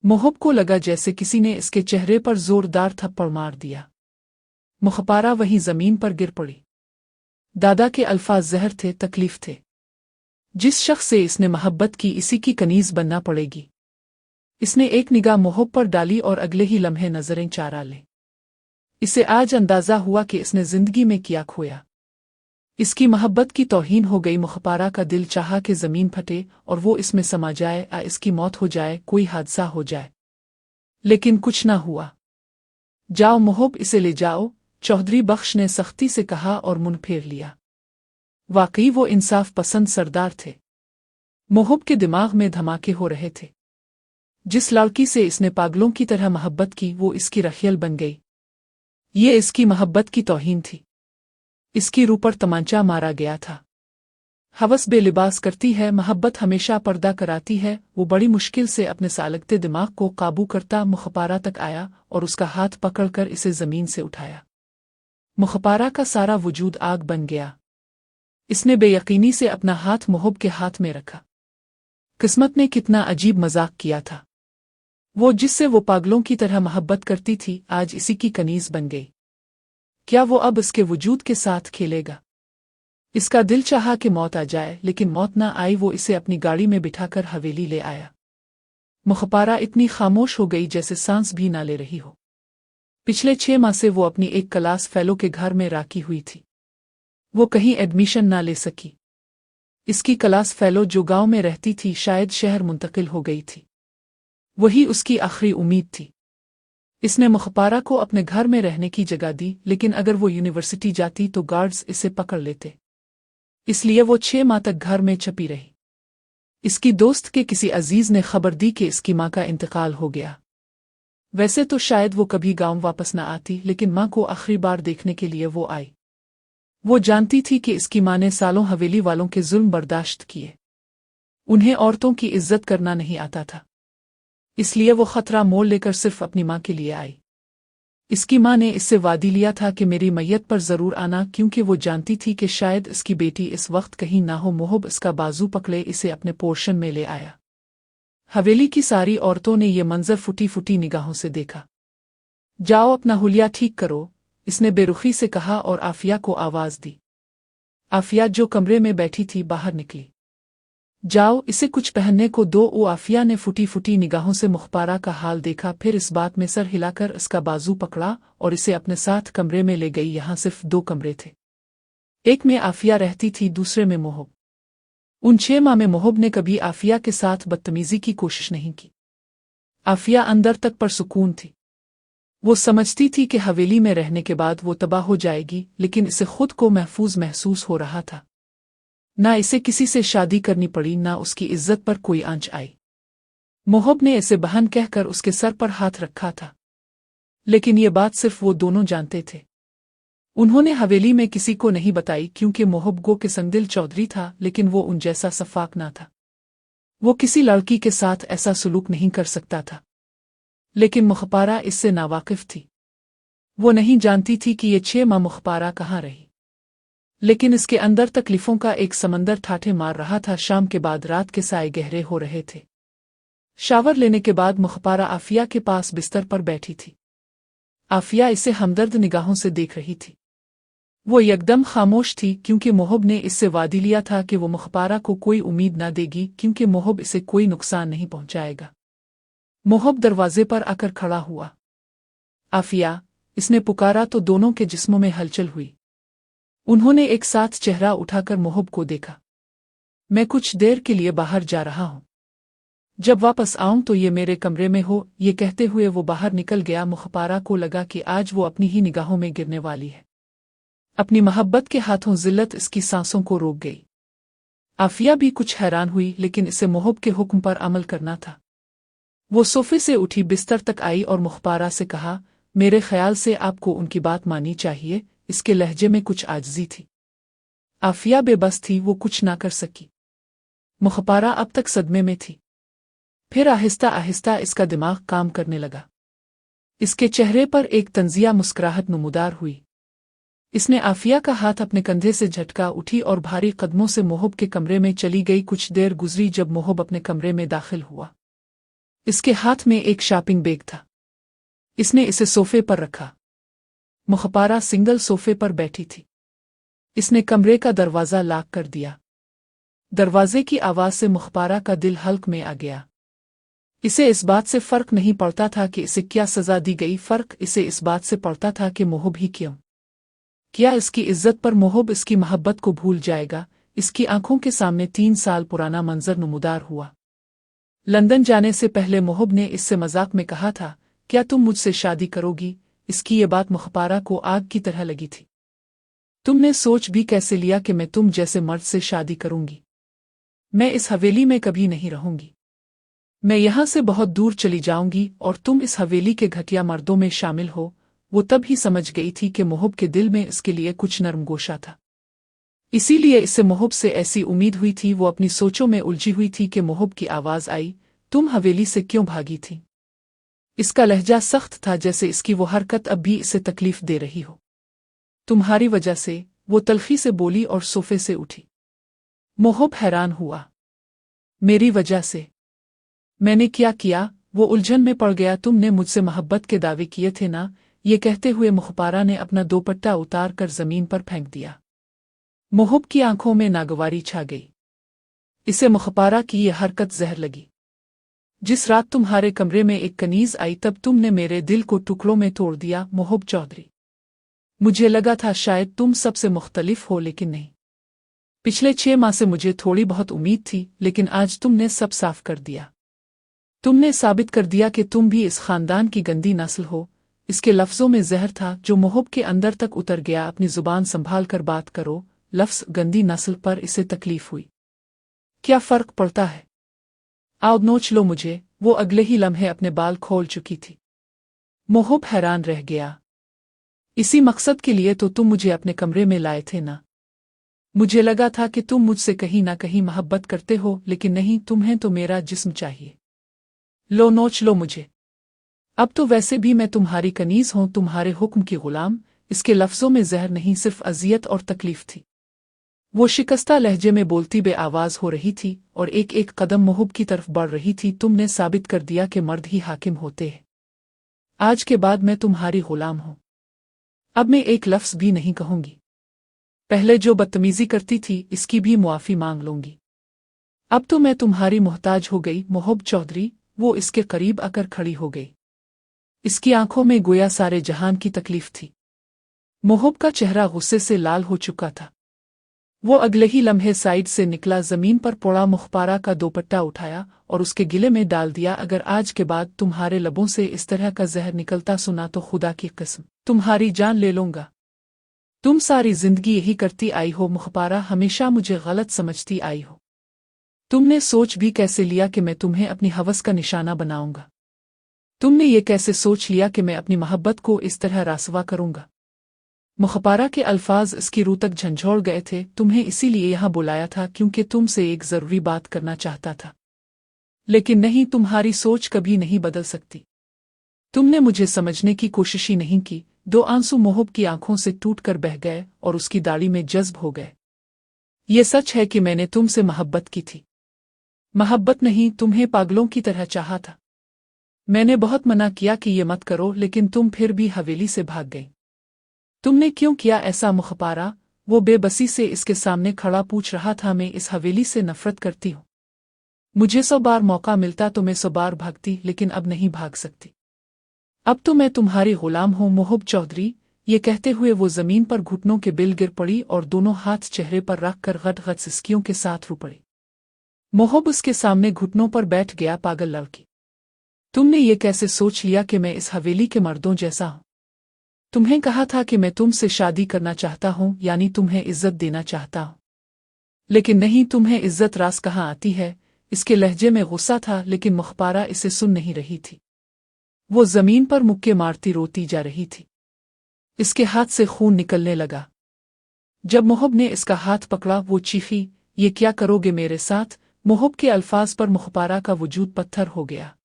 मोहब को लगा जैसे किसी ने इसके चेहरे पर जोरदार थप्पड़ मार दिया। मुखपारा वहीं जमीन पर गिर पड़ी। दादा के अल्फाज जहर थे, तकलीफ थे। जिस शख्स से इसने मोहब्बत की, इसी की कनीज बनना पड़ेगी। इसने एक निगाह मोहब पर डाली और अगले ही लम्हे नजरें चारा ले। इसे आज अंदाजा हुआ कि इसने जिंदगी में क्या खोया। इसकी मोहब्बत की तौहीन हो गई। मुखपारा का दिल चाहा कि जमीन फटे और वो इसमें समा जाए, इसकी मौत हो जाए, कोई हादसा हो जाए। लेकिन कुछ ना हुआ। जाओ मोहब, इसे ले जाओ, चौधरी बख्श ने सख्ती से कहा और मुंह फेर लिया। वाकई वो इंसाफ पसंद सरदार थे। मोहब के दिमाग में धमाके हो रहे थे। जिस लड़की से इसने पागलों की तरह मोहब्बत की, वो इसकी रखियल बन गई। ये इसकी मोहब्बत की तौहीन थी। इसकी रूह पर तमांचा मारा गया था। हवस बेलिबास करती है, मोहब्बत हमेशा पर्दा कराती है। वो बड़ी मुश्किल से अपने सालगते दिमाग को काबू करता मुखपारा तक आया और उसका हाथ पकड़कर इसे जमीन से उठाया। मुखपारा का सारा वजूद आग बन गया। इसने बेयकीनी से अपना हाथ मोहब के हाथ में रखा। किस्मत ने कितना अजीब मजाक किया था। वो जिससे वो पागलों की तरह मोहब्बत करती थी, आज इसी की कनीज बन गई। क्या वो अब इसके वजूद के साथ खेलेगा? इसका दिल चाहा कि मौत आ जाए, लेकिन मौत ना आई। वो इसे अपनी गाड़ी में बिठाकर हवेली ले आया। मुखपारा इतनी खामोश हो गई जैसे सांस भी ना ले रही हो। पिछले 6 माह से वो अपनी एक क्लास फेलो के घर में राखी हुई थी। वो कहीं एडमिशन ना ले सकी। इसकी क्लास फेलो जो गांव में रहती थी, शायद शहर मुंतकिल हो गई थी। वही उसकी आखिरी उम्मीद थी। इसने मुखपारा को अपने घर में रहने की जगह दी, लेकिन अगर वो यूनिवर्सिटी जाती तो गार्ड्स इसे पकड़ लेते। इसलिए वो 6 माह तक घर में छपी रही। इसकी दोस्त के किसी अजीज ने खबर दी कि इसकी माँ का इंतकाल हो गया। वैसे तो शायद वो कभी गांव वापस न आती, लेकिन माँ को आखिरी बार देखने के लिए वो आई। वो जानती थी कि इसकी माँ ने सालों हवेली वालों के जुल्म बर्दाश्त किए। उन्हें औरतों की इज्जत करना नहीं आता था, इसलिए वो खतरा मोल लेकर सिर्फ अपनी माँ के लिए आई। इसकी माँ ने इससे वादी लिया था कि मेरी मैयत पर जरूर आना, क्योंकि वो जानती थी कि शायद इसकी बेटी इस वक्त कहीं ना हो। मोहब इसका बाजू पकड़े इसे अपने पोर्शन में ले आया। हवेली की सारी औरतों ने ये मंजर फुटी फुटी निगाहों से देखा। जाओ अपना हुलिया ठीक करो, इसने बेरुखी से कहा और आफिया को आवाज दी। आफिया जो कमरे में बैठी थी बाहर निकली। जाओ इसे कुछ पहनने को दो। आफिया ने फुटी फुटी निगाहों से मुखपारा का हाल देखा, फिर इस बात में सर हिलाकर इसका बाजू पकड़ा और इसे अपने साथ कमरे में ले गई। यहाँ सिर्फ 2 कमरे थे। एक में आफिया रहती थी, दूसरे में मोहब। उन 6 माह में मोहब ने कभी आफिया के साथ बदतमीजी की कोशिश नहीं की। आफिया अंदर तक परसुकून थी। वो समझती थी कि हवेली में रहने के बाद वो तबाह हो जाएगी, लेकिन इसे खुद को महफूज महसूस हो रहा था। ना इसे किसी से शादी करनी पड़ी, ना उसकी इज्जत पर कोई आंच आई। मोहब ने इसे बहन कहकर उसके सर पर हाथ रखा था, लेकिन ये बात सिर्फ वो दोनों जानते थे। उन्होंने हवेली में किसी को नहीं बताई, क्योंकि मोहब गो के संगदिल चौधरी था, लेकिन वो उन जैसा सफाक ना था। वो किसी लड़की के साथ ऐसा सलूक नहीं कर सकता था। लेकिन मुखपारा इससे नावाकिफ थी। वो नहीं जानती थी कि ये 6 माह मुखपारा कहाँ रही। लेकिन इसके अंदर तकलीफों का एक समंदर ठाठे मार रहा था। शाम के बाद रात के साए गहरे हो रहे थे। शावर लेने के बाद मुखपारा आफिया के पास बिस्तर पर बैठी थी। आफिया इसे हमदर्द निगाहों से देख रही थी। वो एकदम खामोश थी, क्योंकि मोहब ने इससे वादी लिया था कि वो मुखपारा को कोई उम्मीद ना देगी, क्योंकि मोहब इसे कोई नुकसान नहीं पहुंचाएगा। मोहब दरवाजे पर आकर खड़ा हुआ। आफिया, इसने पुकारा तो दोनों के जिस्मों में हलचल हुई। उन्होंने एक साथ चेहरा उठाकर मोहब को देखा। मैं कुछ देर के लिए बाहर जा रहा हूं, जब वापस आऊं तो ये मेरे कमरे में हो। ये कहते हुए वो बाहर निकल गया। मुखपारा को लगा कि आज वो अपनी ही निगाहों में गिरने वाली है। अपनी मोहब्बत के हाथों जिल्लत इसकी सांसों को रोक गई। आफिया भी कुछ हैरान हुई, लेकिन इसे मोहब के हुक्म पर अमल करना था। वो सोफे से उठी, बिस्तर तक आई और मुखपारा से कहा, मेरे ख्याल से आपको उनकी बात माननी चाहिए। इसके लहजे में कुछ आजिज़ी थी। आफिया बेबस थी, वो कुछ ना कर सकी। मुखपारा अब तक सदमे में थी। फिर आहिस्ता आहिस्ता इसका दिमाग काम करने लगा। इसके चेहरे पर एक तंजिया मुस्कुराहट नमूदार हुई। इसने आफिया का हाथ अपने कंधे से झटका, उठी और भारी कदमों से मोहब के कमरे में चली गई। कुछ देर गुजरी जब मोहब अपने कमरे में दाखिल हुआ। इसके हाथ में एक शॉपिंग बैग था। इसने इसे सोफे पर रखा। मुखपारा सिंगल सोफे पर बैठी थी। इसने कमरे का दरवाज़ा लॉक कर दिया। दरवाजे की आवाज़ से मुखपारा का दिल हल्क में आ गया। इसे इस बात से फ़र्क नहीं पड़ता था कि इसे क्या सज़ा दी गई, फ़र्क इसे इस बात से पड़ता था कि मोहब ही क्यों क्या इसकी इज्जत पर मोहब इसकी मोहब्बत को भूल जाएगा। इसकी आंखों के सामने 3 साल पुराना मंजर नमूदार हुआ। लंदन जाने से पहले मोहब ने इससे मजाक में कहा था, क्या तुम मुझसे शादी करोगी? इसकी ये बात मुखपारा को आग की तरह लगी थी। तुमने सोच भी कैसे लिया कि मैं तुम जैसे मर्द से शादी करूंगी? मैं इस हवेली में कभी नहीं रहूंगी। मैं यहां से बहुत दूर चली जाऊंगी और तुम इस हवेली के घटिया मर्दों में शामिल हो। वो तब ही समझ गई थी कि मोहब के दिल में इसके लिए कुछ नरमगोशा था। इसीलिए इसे मोहब से ऐसी उम्मीद हुई थी। वो अपनी सोचों में उलझी हुई थी कि मोहब की आवाज़ आई, तुम हवेली से क्यों भागी थी? इसका लहजा सख्त था, जैसे इसकी वो हरकत अब भी इसे तकलीफ दे रही हो। तुम्हारी वजह से, वो तल्खी से बोली और सोफे से उठी। मोहब हैरान हुआ। मेरी वजह से? मैंने क्या किया? वो उलझन में पड़ गया। तुमने मुझसे मोहब्बत के दावे किए थे ना? ये कहते हुए मुखपारा ने अपना दोपट्टा उतार कर जमीन पर फेंक दिया। मोहब की आंखों में नागवारी छा गई। इसे मुखपारा की ये हरकत जहर लगी। जिस रात तुम्हारे कमरे में एक कनीज आई, तब तुमने मेरे दिल को टुकड़ों में तोड़ दिया मोहब चौधरी। मुझे लगा था शायद तुम सबसे मुख्तलिफ हो, लेकिन नहीं। पिछले 6 माह से मुझे थोड़ी बहुत उम्मीद थी, लेकिन आज तुमने सब साफ कर दिया। तुमने साबित कर दिया कि तुम भी इस खानदान की गंदी नस्ल हो। इसके लफ्ज़ों में जहर था जो मोहब के अंदर तक उतर गया। अपनी जुबान संभाल कर बात करो। लफ्ज़ गंदी नस्ल पर इसे तकलीफ हुई। क्या फ़र्क पड़ता है? आओ नोच लो मुझे। वो अगले ही लम्हे अपने बाल खोल चुकी थी। मोहब हैरान रह गया। इसी मकसद के लिए तो तुम मुझे अपने कमरे में लाए थे ना? मुझे लगा था कि तुम मुझसे कहीं ना कहीं मोहब्बत करते हो, लेकिन नहीं, तुम्हें तो मेरा जिस्म चाहिए। लो नोच लो मुझे। अब तो वैसे भी मैं तुम्हारी कनीज हूं, तुम्हारे हुक्म की गुलाम। इसके लफ्ज़ों में जहर नहीं, सिर्फ अजियत और तकलीफ थी। वो शिकस्ता लहजे में बोलती बे आवाज़ हो रही थी और एक एक कदम मोहब की तरफ बढ़ रही थी। तुमने साबित कर दिया कि मर्द ही हाकिम होते हैं। आज के बाद मैं तुम्हारी गुलाम हूं। अब मैं एक लफ्ज़ भी नहीं कहूंगी। पहले जो बदतमीजी करती थी, इसकी भी मुआफ़ी मांग लूंगी। अब तो मैं तुम्हारी मोहताज हो गई मोहब चौधरी। वो इसके करीब आकर खड़ी हो गई। इसकी आंखों में गोया सारे जहान की तकलीफ थी। मोहब का चेहरा गुस्से से लाल हो चुका था। वो अगले ही लम्हे साइड से निकला, जमीन पर पड़ा मुखपारा का दोपट्टा उठाया और उसके गिले में डाल दिया। अगर आज के बाद तुम्हारे लबों से इस तरह का जहर निकलता सुना तो खुदा की कसम तुम्हारी जान ले लूंगा। तुम सारी जिंदगी यही करती आई हो मुखपारा, हमेशा मुझे गलत समझती आई हो। तुमने सोच भी कैसे लिया कि मैं तुम्हें अपनी हवस का निशाना बनाऊंगा? तुमने ये कैसे सोच लिया कि मैं अपनी मोहब्बत को इस तरह रासवा करूंगा? मुखपारा के अल्फाज इसकी रूह तक झंझोड़ गए थे। तुम्हें इसीलिए यहाँ बुलाया था क्योंकि तुमसे एक ज़रूरी बात करना चाहता था। लेकिन नहीं, तुम्हारी सोच कभी नहीं बदल सकती। तुमने मुझे समझने की कोशिश ही नहीं की। 2 आंसू मोहब की आंखों से टूटकर बह गए और उसकी दाढ़ी में जज्ब हो गए। ये सच है कि मैंने तुमसे मोहब्बत की थी। मोहब्बत नहीं, तुम्हें पागलों की तरह चाहा था। मैंने बहुत मना किया कि ये मत करो, लेकिन तुम फिर भी हवेली से भाग गई। तुमने क्यों किया ऐसा मुखपारा? वो बेबसी से इसके सामने खड़ा पूछ रहा था। मैं इस हवेली से नफरत करती हूँ। मुझे 100 बार मौका मिलता तो मैं 100 बार भागती, लेकिन अब नहीं भाग सकती। अब तो मैं तुम्हारी गुलाम हूँ मोहब चौधरी। ये कहते हुए वो जमीन पर घुटनों के बिल गिर पड़ी और दोनों हाथ चेहरे पर रखकर गट-गट सिसकियों के साथ रो पड़ी। मोहब उसके सामने घुटनों पर बैठ गया। पागल लड़की, तुमने ये कैसे सोच लिया कि मैं इस हवेली के मर्दों जैसा हूँ? तुम्हें कहा था कि मैं तुमसे शादी करना चाहता हूँ, यानी तुम्हें इज्जत देना चाहता हूँ। लेकिन नहीं, तुम्हें इज्जत रास कहाँ आती है? इसके लहजे में गुस्सा था, लेकिन मुखपारा इसे सुन नहीं रही थी। वो जमीन पर मुक्के मारती रोती जा रही थी। इसके हाथ से खून निकलने लगा। जब मोहब ने इसका हाथ पकड़ा, वो चीखी, ये क्या करोगे मेरे साथ? मोहब के अल्फाज पर मुखपारा का वजूद पत्थर हो गया।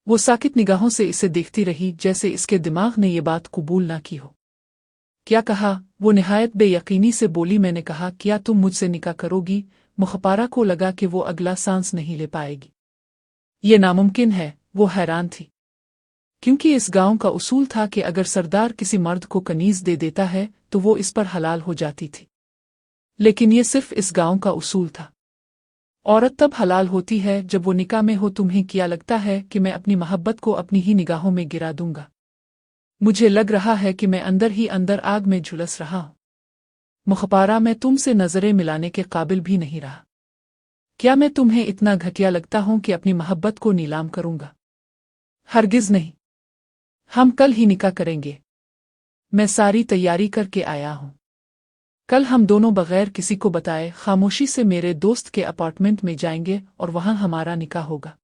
वो साकित निगाहों से इसे देखती रही, जैसे इसके दिमाग ने ये बात कबूल ना की हो। क्या कहा? वो निहायत बेयकीनी से बोली, मैंने कहा, क्या तुम मुझसे निकाह करोगी? मुखपारा को लगा कि वो अगला सांस नहीं ले पाएगी। ये नामुमकिन है। वो हैरान थी, क्योंकि इस गांव का उसूल था कि अगर सरदार किसी मर्द को कनीज दे देता है तो वो इस पर हलाल हो जाती थी। लेकिन ये सिर्फ इस गांव का उसूल था। औरत तब हलाल होती है जब वो निकाह में हो। तुम्हें क्या लगता है कि मैं अपनी मोहब्बत को अपनी ही निगाहों में गिरा दूंगा? मुझे लग रहा है कि मैं अंदर ही अंदर आग में झुलस रहा हूं। मुखपारा, मैं तुमसे नजरें मिलाने के काबिल भी नहीं रहा। क्या मैं तुम्हें इतना घटिया लगता हूं कि अपनी मोहब्बत को नीलाम करूंगा? हरगिज नहीं। हम कल ही निकाह करेंगे। मैं सारी तैयारी करके आया हूं। कल हम दोनों बगैर किसी को बताए खामोशी से मेरे दोस्त के अपार्टमेंट में जाएंगे और वहां हमारा निकाह होगा।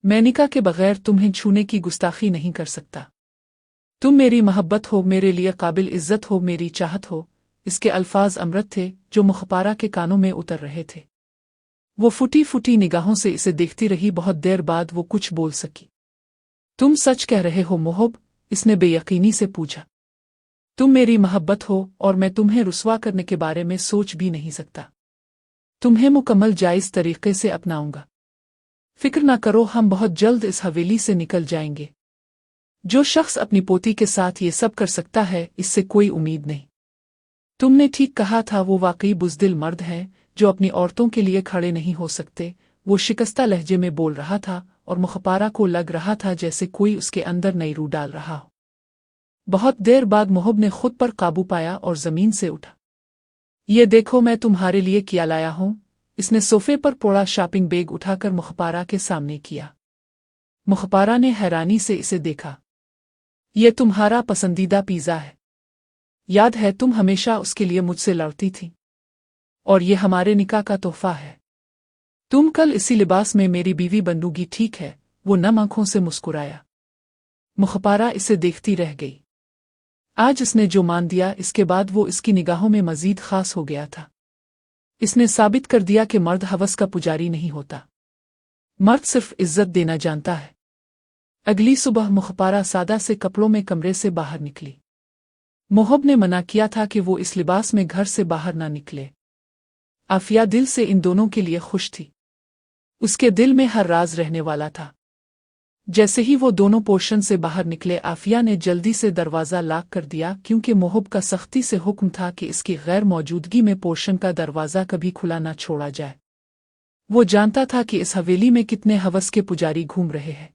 मैं निकाह के बगैर तुम्हें छूने की गुस्ताखी नहीं कर सकता। तुम मेरी मोहब्बत हो, मेरे लिए काबिल इज्जत हो, मेरी चाहत हो। इसके अल्फाज अमृत थे जो मुखपारा के कानों में उतर रहे थे। वो फूटी फूटी निगाहों से इसे देखती रही। बहुत देर बाद वो कुछ बोल सकी। तुम सच कह रहे हो मोहब? इसने बेयकीनी से पूछा। तुम मेरी मोहब्बत हो और मैं तुम्हें रुस्वा करने के बारे में सोच भी नहीं सकता। तुम्हें मुकम्मल जायज़ तरीके से अपनाऊंगा। फिक्र ना करो, हम बहुत जल्द इस हवेली से निकल जाएंगे। जो शख्स अपनी पोती के साथ ये सब कर सकता है, इससे कोई उम्मीद नहीं। तुमने ठीक कहा था, वो वाकई बुज़दिल मर्द है जो अपनी औरतों के लिए खड़े नहीं हो सकते। वो शिकस्ता लहजे में बोल रहा था और मुखपारा को लग रहा था जैसे कोई उसके अंदर नई रूह डाल रहा हो। बहुत देर बाद मोहब ने खुद पर काबू पाया और जमीन से उठा। ये देखो, मैं तुम्हारे लिए क्या लाया हूं। इसने सोफे पर पड़ा शॉपिंग बैग उठाकर मुखपारा के सामने किया। मुखपारा ने हैरानी से इसे देखा। ये तुम्हारा पसंदीदा पिज़्ज़ा है। याद है, तुम हमेशा उसके लिए मुझसे लड़ती थी। और ये हमारे निकाह का तोहफा है। तुम कल इसी लिबास में मेरी बीवी बनूगी, ठीक है? वो नम आंखों से मुस्कुराया। मुखपारा इसे देखती रह गई। आज इसने जो मान दिया, इसके बाद वो इसकी निगाहों में मजीद खास हो गया था। इसने साबित कर दिया कि मर्द हवस का पुजारी नहीं होता। मर्द सिर्फ इज्जत देना जानता है। अगली सुबह मुखपारा सादा से कपड़ों में कमरे से बाहर निकली। मोहब ने मना किया था कि वो इस लिबास में घर से बाहर ना निकले। आफिया दिल से इन दोनों के लिए खुश थी। उसके दिल में हर राज रहने वाला था। जैसे ही वो दोनों पोर्शन से बाहर निकले, आफिया ने जल्दी से दरवाज़ा लॉक कर दिया, क्योंकि मोहब का सख्ती से हुक्म था कि इसकी गैर मौजूदगी में पोर्शन का दरवाज़ा कभी खुला ना छोड़ा जाए। वो जानता था कि इस हवेली में कितने हवस के पुजारी घूम रहे हैं।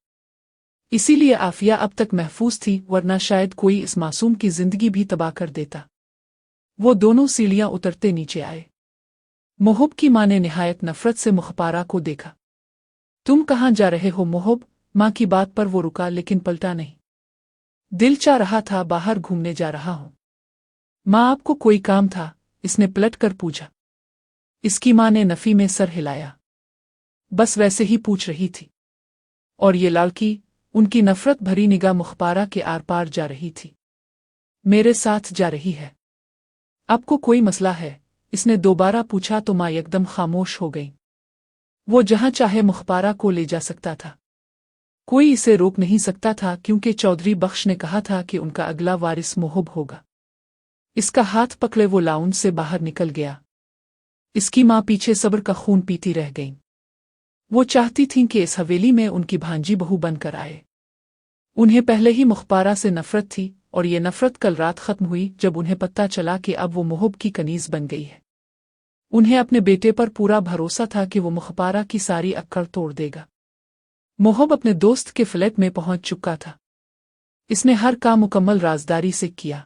इसीलिए आफिया अब तक महफूज थी, वरना शायद कोई इस मासूम की जिंदगी भी तबाह कर देता। वो दोनों सीढ़ियां उतरते नीचे आए। मोहब की माँ ने निहायत नफरत से मुखपारा को देखा। तुम कहाँ जा रहे हो मोहब? माँ की बात पर वो रुका, लेकिन पलटा नहीं। दिल चाह रहा था, बाहर घूमने जा रहा हूं। माँ, आपको कोई काम था? इसने पलट कर पूछा। इसकी माँ ने नफी में सर हिलाया। बस वैसे ही पूछ रही थी। और ये लड़की? उनकी नफरत भरी निगाह मुखपारा के आर पार जा रही थी। मेरे साथ जा रही है। आपको कोई मसला है? इसने दोबारा पूछा तो माँ एकदम खामोश हो गई। वो जहां चाहे मुखपारा को ले जा सकता था। कोई इसे रोक नहीं सकता था, क्योंकि चौधरी बख्श ने कहा था कि उनका अगला वारिस मोहब होगा। इसका हाथ पकड़े वो लाउंज से बाहर निकल गया। इसकी माँ पीछे सब्र का खून पीती रह गईं। वो चाहती थीं कि इस हवेली में उनकी भांजी बहू बनकर आए। उन्हें पहले ही मुखपारा से नफरत थी, और ये नफरत कल रात खत्म हुई जब उन्हें पता चला कि अब वो मोहब की कनीज बन गई है। उन्हें अपने बेटे पर पूरा भरोसा था कि वो मुखपारा की सारी अक्कड़ तोड़ देगा। मोहब अपने दोस्त के फ्लैट में पहुंच चुका था। इसने हर काम मुकम्मल राजदारी से किया।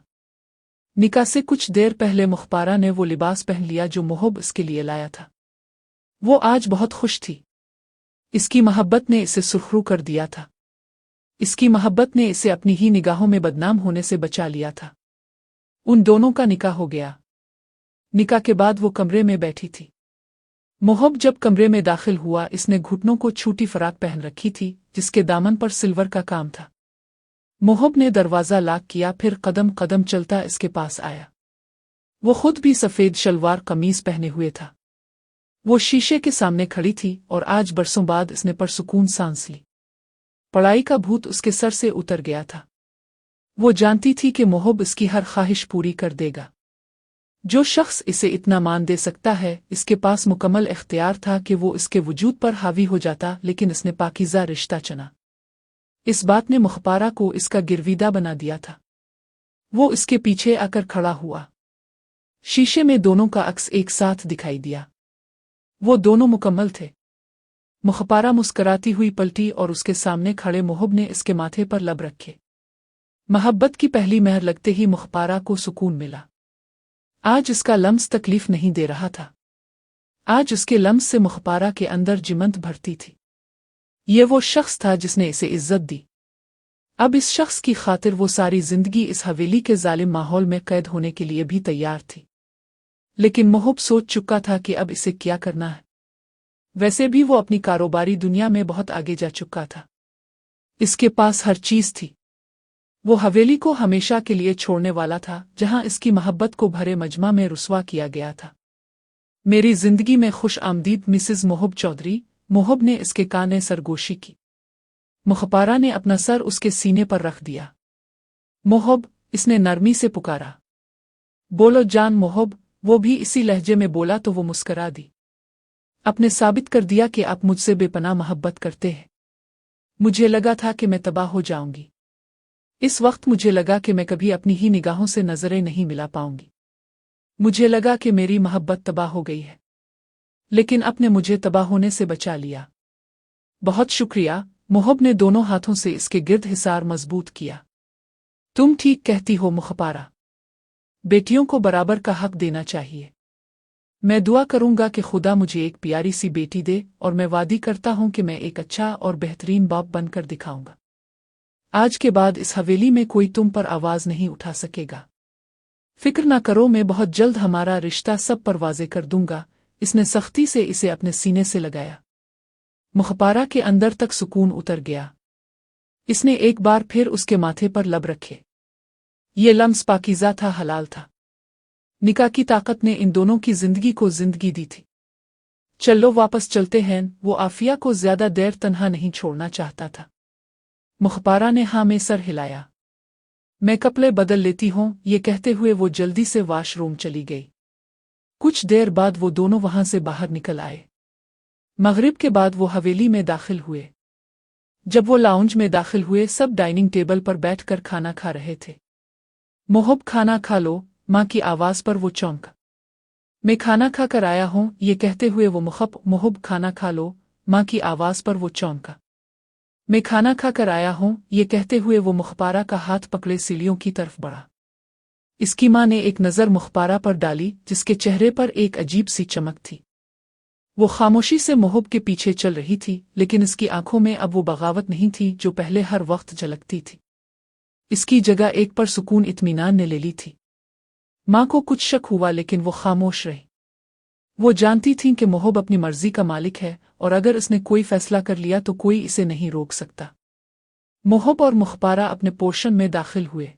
निकाह से कुछ देर पहले मुखपारा ने वो लिबास पहन लिया जो मोहब इसके लिए लाया था। वो आज बहुत खुश थी। इसकी मोहब्बत ने इसे सुरखरू कर दिया था। इसकी मोहब्बत ने इसे अपनी ही निगाहों में बदनाम होने से बचा लिया था। उन दोनों का निकाह हो गया। निकाह के बाद वो कमरे में बैठी थी। मोहब जब कमरे में दाखिल हुआ, इसने घुटनों को छूटी फराक पहन रखी थी जिसके दामन पर सिल्वर का काम था। मोहब ने दरवाज़ा लॉक किया, फिर कदम कदम चलता इसके पास आया। वो खुद भी सफ़ेद शलवार कमीज पहने हुए था। वो शीशे के सामने खड़ी थी और आज बरसों बाद इसने परसुकून सांस ली। पढ़ाई का भूत उसके सर से उतर गया था। वो जानती थी कि मोहब इसकी हर ख्वाहिश पूरी कर देगा। जो शख्स इसे इतना मान दे सकता है, इसके पास मुकम्मल इख्तियार था कि वो इसके वजूद पर हावी हो जाता, लेकिन इसने पाकीज़ा रिश्ता चुना। इस बात ने मुखपारा को इसका गिरविदा बना दिया था। वो इसके पीछे आकर खड़ा हुआ। शीशे में दोनों का अक्स एक साथ दिखाई दिया। वो दोनों मुकम्मल थे। मुखपारा मुस्कराती हुई पलटी और उसके सामने खड़े मोहब ने इसके माथे पर लब रखे। मोहब्बत की पहली महर लगते ही मुखपारा को सुकून मिला। आज इसका लम्स तकलीफ नहीं दे रहा था। आज उसके लम्स से मुखपारा के अंदर जिमंत भरती थी। ये वो शख्स था जिसने इसे इज्जत दी। अब इस शख्स की खातिर वो सारी जिंदगी इस हवेली के जालिम माहौल में कैद होने के लिए भी तैयार थी। लेकिन मोहब सोच चुका था कि अब इसे क्या करना है। वैसे भी वो अपनी कारोबारी दुनिया में बहुत आगे जा चुका था। इसके पास हर चीज थी। वो हवेली को हमेशा के लिए छोड़ने वाला था, जहां इसकी मोहब्बत को भरे मजमा में रुस्वा किया गया था। मेरी जिंदगी में खुश आमदीद मिसेस मोहब चौधरी, मोहब ने इसके काने सरगोशी की। मुखपारा ने अपना सर उसके सीने पर रख दिया। मोहब, इसने नरमी से पुकारा। बोलो जान मोहब। वो भी इसी लहजे में बोला तो वो मुस्करा दी। आपने साबित कर दिया कि आप मुझसे बेपनाह मोहब्बत करते हैं। मुझे लगा था कि मैं तबाह हो जाऊंगी। इस वक्त मुझे लगा कि मैं कभी अपनी ही निगाहों से नजरें नहीं मिला पाऊंगी। मुझे लगा कि मेरी मोहब्बत तबाह हो गई है, लेकिन आपने मुझे तबाह होने से बचा लिया। बहुत शुक्रिया। मोहब ने दोनों हाथों से इसके गिर्द हिसार मजबूत किया। तुम ठीक कहती हो मुखपारा। बेटियों को बराबर का हक देना चाहिए। मैं दुआ करूंगा कि खुदा मुझे एक प्यारी सी बेटी दे, और मैं वादी करता हूं कि मैं एक अच्छा और बेहतरीन बाप बनकर दिखाऊंगा। आज के बाद इस हवेली में कोई तुम पर आवाज नहीं उठा सकेगा। फिक्र ना करो, मैं बहुत जल्द हमारा रिश्ता सब पर वाज़े कर दूंगा। इसने सख्ती से इसे अपने सीने से लगाया। मुखपारा के अंदर तक सुकून उतर गया। इसने एक बार फिर उसके माथे पर लब रखे। ये लम्स पाकीज़ा था, हलाल था। निकाह की ताकत ने इन दोनों की जिंदगी को जिंदगी दी थी। चलो वापस चलते हैं। वो आफिया को ज्यादा देर तन्हा नहीं छोड़ना चाहता था। मुखपारा ने हाँ में सर हिलाया। मैं कपड़े बदल लेती हूँ, ये कहते हुए वो जल्दी से वॉशरूम चली गई। कुछ देर बाद वो दोनों वहां से बाहर निकल आए। मगरिब के बाद वो हवेली में दाखिल हुए। जब वो लाउंज में दाखिल हुए, सब डाइनिंग टेबल पर बैठकर खाना खा रहे थे। मोहब, खाना खा लो। माँ की आवाज पर वो चौंका। मैं खाना खा कर आया हूँ, ये कहते हुए वो मोहब, खाना खा लो। माँ की आवाज पर वो चौंका। मैं खाना खा कर आया हूँ, ये कहते हुए वो मुखपारा का हाथ पकड़े सीढ़ियों की तरफ बढ़ा। इसकी माँ ने एक नज़र मुखपारा पर डाली, जिसके चेहरे पर एक अजीब सी चमक थी। वो खामोशी से मोहब के पीछे चल रही थी, लेकिन इसकी आंखों में अब वो बगावत नहीं थी जो पहले हर वक्त झलकती थी। इसकी जगह एक पर सुकून इत्मीनान ने ले ली थी। माँ को कुछ शक हुआ, लेकिन वो खामोश रही। वो जानती थीं कि मोहब अपनी मर्जी का मालिक है, और अगर इसने कोई फैसला कर लिया तो कोई इसे नहीं रोक सकता। मोहब और मुखपारा अपने पोर्शन में दाखिल हुए।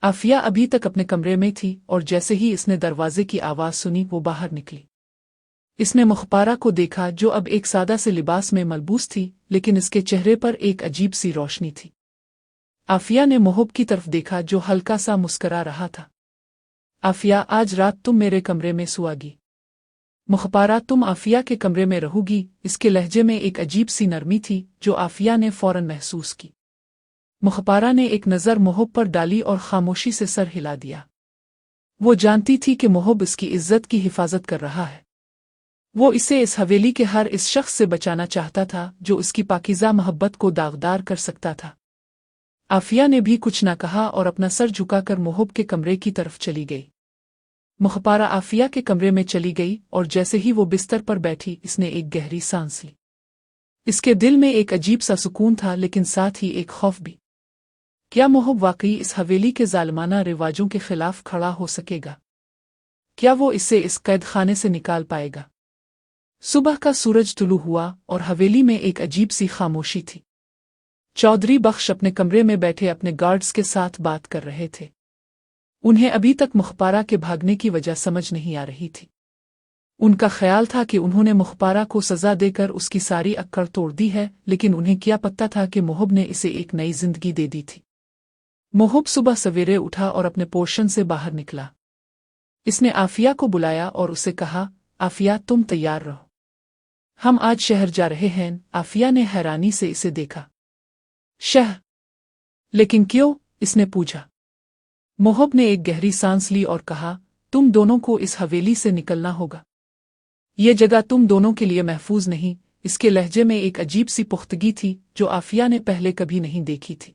आफिया अभी तक अपने कमरे में थी, और जैसे ही इसने दरवाजे की आवाज सुनी, वो बाहर निकली। इसने मुखपारा को देखा, जो अब एक सादा से लिबास में मलबूस थी, लेकिन इसके चेहरे पर एक अजीब सी रोशनी थी। आफिया ने मोहब की तरफ देखा, जो हल्का सा मुस्करा रहा था। आफिया, आज रात तुम मेरे कमरे में सुआगी। मुखपारा, तुम आफिया के कमरे में रहोगी। इसके लहजे में एक अजीब सी नरमी थी, जो आफिया ने फौरन महसूस की। मुखपारा ने एक नज़र मोहब पर डाली और खामोशी से सर हिला दिया। वो जानती थी कि मोहब इसकी इज्जत की हिफाजत कर रहा है। वो इसे इस हवेली के हर इस शख्स से बचाना चाहता था जो इसकी पाकीज़ा मोहब्बत को दागदार कर सकता था। आफिया ने भी कुछ न कहा और अपना सर झुकाकर मोहब के कमरे की तरफ चली गई। मुखपारा आफिया के कमरे में चली गई, और जैसे ही वो बिस्तर पर बैठी, इसने एक गहरी सांस ली। इसके दिल में एक अजीब सा सुकून था, लेकिन साथ ही एक खौफ भी। क्या मोहब वाकई इस हवेली के जालिमाना रिवाजों के खिलाफ खड़ा हो सकेगा? क्या वो इसे इस कैद खाने से निकाल पाएगा? सुबह का सूरज तुलू हुआ और हवेली में एक अजीब सी खामोशी थी। चौधरी बख्श अपने कमरे में बैठे अपने गार्ड्स के साथ बात कर रहे थे। उन्हें अभी तक मुखपारा के भागने की वजह समझ नहीं आ रही थी। उनका ख्याल था कि उन्होंने मुखपारा को सजा देकर उसकी सारी अक्कड़ तोड़ दी है, लेकिन उन्हें क्या पता था कि मोहब ने इसे एक नई जिंदगी दे दी थी। मोहब सुबह सवेरे उठा और अपने पोर्शन से बाहर निकला। इसने आफिया को बुलाया और उसे कहा, आफिया तुम तैयार रहो, हम आज शहर जा रहे हैं। आफिया ने हैरानी से इसे देखा। शहर? लेकिन क्यों? इसने पूछा। मोहब ने एक गहरी सांस ली और कहा, तुम दोनों को इस हवेली से निकलना होगा। ये जगह तुम दोनों के लिए महफूज नहीं। इसके लहजे में एक अजीब सी पुख्तगी थी जो आफिया ने पहले कभी नहीं देखी थी।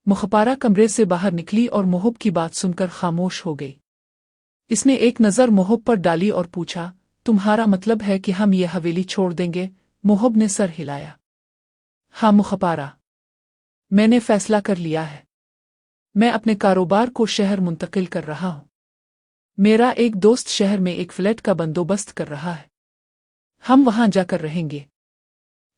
मुखपारा कमरे से बाहर निकली और मोहब की बात सुनकर खामोश हो गई। इसने एक नज़र मोहब पर डाली और पूछा, तुम्हारा मतलब है कि हम ये हवेली छोड़ देंगे? मोहब ने सर हिलाया। हाँ मुखपारा, मैंने फैसला कर लिया है। मैं अपने कारोबार को शहर मुंतकिल कर रहा हूँ। मेरा एक दोस्त शहर में एक फ्लैट का बंदोबस्त कर रहा है। हम वहां जाकर रहेंगे।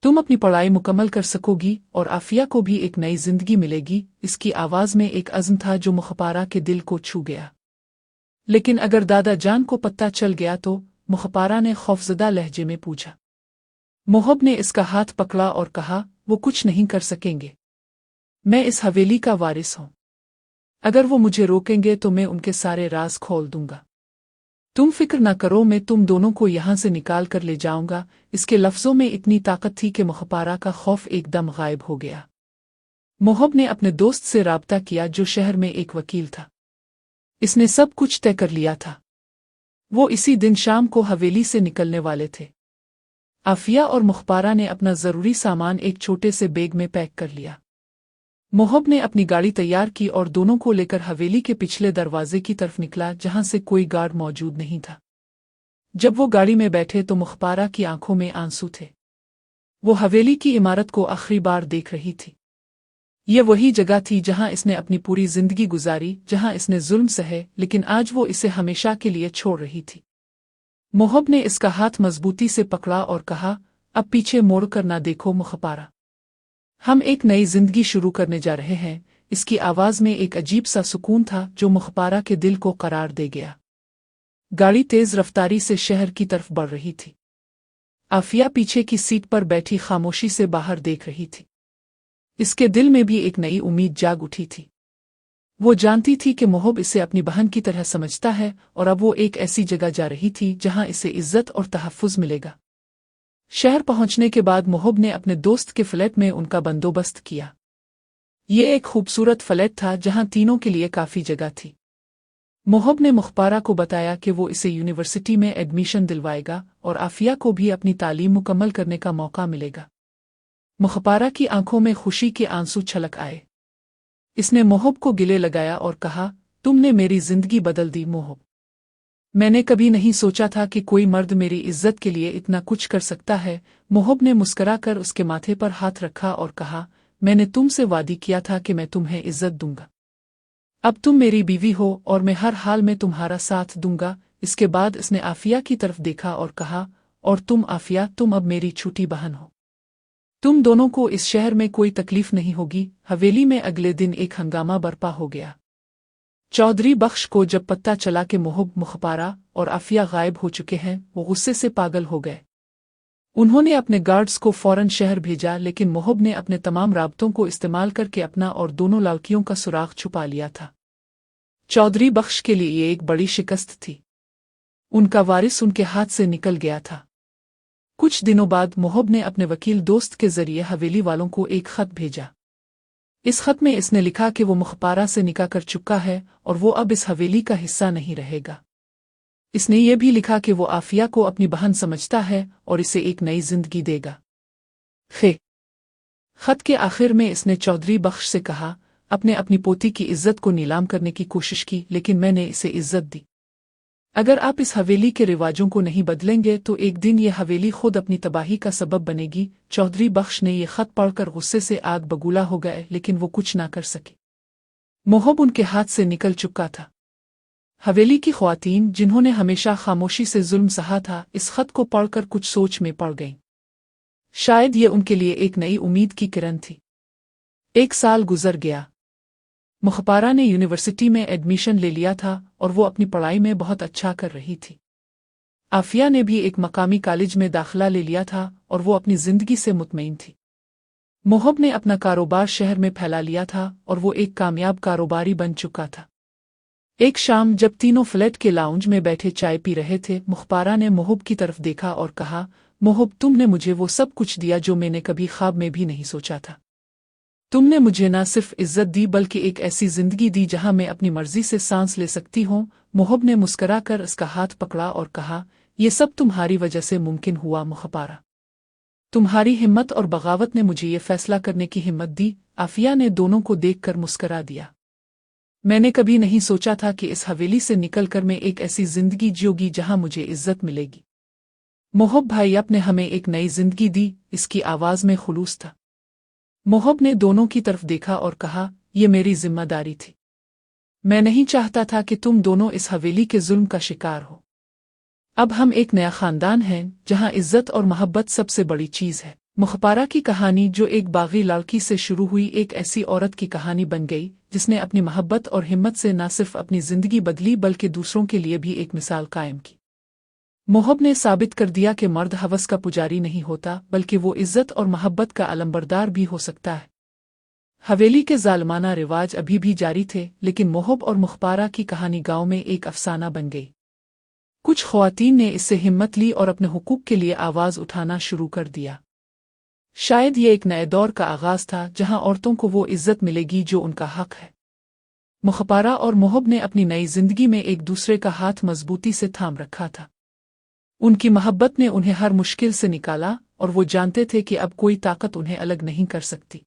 तुम अपनी पढ़ाई मुकम्मल कर सकोगी और आफिया को भी एक नई जिंदगी मिलेगी। इसकी आवाज में एक अज़्म था जो मुखपारा के दिल को छू गया। लेकिन अगर दादा जान को पता चल गया तो? मुखपारा ने खौफजदा लहजे में पूछा। मोहब ने इसका हाथ पकड़ा और कहा, वो कुछ नहीं कर सकेंगे। मैं इस हवेली का वारिस हूं। अगर वो मुझे रोकेंगे तो मैं उनके सारे राज खोल दूंगा। तुम फिक्र न करो, मैं तुम दोनों को यहां से निकाल कर ले जाऊंगा। इसके लफ्जों में इतनी ताकत थी कि मुखपारा का खौफ एकदम गायब हो गया। मोहब ने अपने दोस्त से राब्ता किया जो शहर में एक वकील था। इसने सब कुछ तय कर लिया था। वो इसी दिन शाम को हवेली से निकलने वाले थे। आफिया और मुखपारा ने अपना जरूरी सामान एक छोटे से बैग में पैक कर लिया। मोहब ने अपनी गाड़ी तैयार की और दोनों को लेकर हवेली के पिछले दरवाजे की तरफ निकला जहां से कोई गार्ड मौजूद नहीं था। जब वो गाड़ी में बैठे तो मुखपारा की आंखों में आंसू थे। वो हवेली की इमारत को आखिरी बार देख रही थी। ये वही जगह थी जहां इसने अपनी पूरी जिंदगी गुजारी, जहां इसने जुल्म सहे, लेकिन आज वो इसे हमेशा के लिए छोड़ रही थी। मोहब ने इसका हाथ मजबूती से पकड़ा और कहा, अब पीछे मोड़ कर ना देखो मुखपारा, हम एक नई जिंदगी शुरू करने जा रहे हैं। इसकी आवाज में एक अजीब सा सुकून था जो मुखपारा के दिल को करार दे गया। गाड़ी तेज रफ्तारी से शहर की तरफ बढ़ रही थी। आफिया पीछे की सीट पर बैठी खामोशी से बाहर देख रही थी। इसके दिल में भी एक नई उम्मीद जाग उठी थी। वो जानती थी कि मोहब इसे अपनी बहन की तरह समझता है और अब वो एक ऐसी जगह जा रही थी जहां इसे इज्जत और तहफ़्फ़ुज़ मिलेगा। शहर पहुंचने के बाद मोहब ने अपने दोस्त के फ्लैट में उनका बंदोबस्त किया। ये एक खूबसूरत फ्लैट था जहां तीनों के लिए काफ़ी जगह थी। मोहब ने मुखपारा को बताया कि वो इसे यूनिवर्सिटी में एडमिशन दिलवाएगा और आफिया को भी अपनी तालीम मुकम्मल करने का मौका मिलेगा। मुखपारा की आंखों में खुशी के आंसू छलक आए। इसने मोहब को गिले लगाया और कहा, तुमने मेरी जिंदगी बदल दी मोहब। मैंने कभी नहीं सोचा था कि कोई मर्द मेरी इज्जत के लिए इतना कुछ कर सकता है। मोहब ने मुस्कुराकर उसके माथे पर हाथ रखा और कहा, मैंने तुमसे वादी किया था कि मैं तुम्हें इज्जत दूंगा। अब तुम मेरी बीवी हो और मैं हर हाल में तुम्हारा साथ दूंगा। इसके बाद इसने आफिया की तरफ देखा और कहा, और तुम आफिया, तुम अब मेरी छोटी बहन हो। तुम दोनों को इस शहर में कोई तकलीफ नहीं होगी। हवेली में अगले दिन एक हंगामा बरपा हो गया। चौधरी बख्श को जब पता चला कि मोहब, मुखपारा और आफिया गायब हो चुके हैं, वो गुस्से से पागल हो गए। उन्होंने अपने गार्ड्स को फौरन शहर भेजा, लेकिन मोहब ने अपने तमाम राबतों को इस्तेमाल करके अपना और दोनों लड़कियों का सुराग छुपा लिया था। चौधरी बख्श के लिए ये एक बड़ी शिकस्त थी। उनका वारिस उनके हाथ से निकल गया था। कुछ दिनों बाद मोहब ने अपने वकील दोस्त के जरिए हवेली वालों को एक खत भेजा। इस खत में इसने लिखा कि वो मुखपारा से निकाह कर चुका है और वो अब इस हवेली का हिस्सा नहीं रहेगा। इसने ये भी लिखा कि वो आफिया को अपनी बहन समझता है और इसे एक नई जिंदगी देगा। खत के आखिर में इसने चौधरी बख्श से कहा, अपने अपनी पोती की इज्जत को नीलाम करने की कोशिश की, लेकिन मैंने इसे इज्जत दी। अगर आप इस हवेली के रिवाजों को नहीं बदलेंगे तो एक दिन ये हवेली खुद अपनी तबाही का सबब बनेगी। चौधरी बख्श ने ये खत पढ़कर गुस्से से आग बगूला हो गए, लेकिन वो कुछ ना कर सके। मोहब उनके हाथ से निकल चुका था। हवेली की ख्वातीन जिन्होंने हमेशा खामोशी से जुल्म सहा था, इस खत को पढ़कर कुछ सोच में पड़ गईं। शायद ये उनके लिए एक नई उम्मीद की किरण थी। 1 साल गुजर गया। मुखपारा ने यूनिवर्सिटी में एडमिशन ले लिया था और वो अपनी पढ़ाई में बहुत अच्छा कर रही थी। आफिया ने भी एक मकामी कॉलेज में दाखिला ले लिया था और वो अपनी जिंदगी से मुतमईन थी। मोहब ने अपना कारोबार शहर में फैला लिया था और वो एक कामयाब कारोबारी बन चुका था। एक शाम जब तीनों फ्लैट के लाउंज में बैठे चाय पी रहे थे, मुखपारा ने मोहब की तरफ देखा और कहा, मोहब, तुमने मुझे वो सब कुछ दिया जो मैंने कभी ख्वाब में भी नहीं सोचा था। तुमने मुझे न सिर्फ इज्जत दी बल्कि एक ऐसी जिंदगी दी जहां मैं अपनी मर्जी से सांस ले सकती हूँ। मोहब ने मुस्कराकर उसका हाथ पकड़ा और कहा, ये सब तुम्हारी वजह से मुमकिन हुआ मुखपारा। तुम्हारी हिम्मत और बगावत ने मुझे ये फैसला करने की हिम्मत दी। आफिया ने दोनों को देखकर मुस्करा दिया। मैंने कभी नहीं सोचा था कि इस हवेली से निकलकर मैं एक ऐसी जिंदगी जियोगी जहां मुझे इज्जत मिलेगी। मोहब भाई, आपने हमें एक नई जिंदगी दी। इसकी आवाज में खुलूस था। मोहब ने दोनों की तरफ देखा और कहा, यह मेरी जिम्मेदारी थी। मैं नहीं चाहता था कि तुम दोनों इस हवेली के जुल्म का शिकार हो। अब हम एक नया खानदान हैं जहां इज्जत और मोहब्बत सबसे बड़ी चीज है। मुखपारा की कहानी, जो एक बागी लड़की से शुरू हुई, एक ऐसी औरत की कहानी बन गई जिसने अपनी मोहब्बत और हिम्मत से न सिर्फ अपनी जिंदगी बदली बल्कि दूसरों के लिए भी एक मिसाल कायम की। मोहब ने साबित कर दिया कि मर्द हवस का पुजारी नहीं होता बल्कि वो इज्जत और मोहब्बत का अलंबरदार भी हो सकता है। हवेली के जालमाना रिवाज अभी भी जारी थे, लेकिन मोहब और मुखपारा की कहानी गांव में एक अफसाना बन गई। कुछ ख्वातीन ने इससे हिम्मत ली और अपने हुकूक के लिए आवाज उठाना शुरू कर दिया। शायद ये एक नए दौर का आगाज था जहां औरतों को वो इज्जत मिलेगी जो उनका हक है। मुखपारा और मोहब ने अपनी नई जिंदगी में एक दूसरे का हाथ मजबूती से थाम रखा था। उनकी मोहब्बत ने उन्हें हर मुश्किल से निकाला और वो जानते थे कि अब कोई ताकत उन्हें अलग नहीं कर सकती।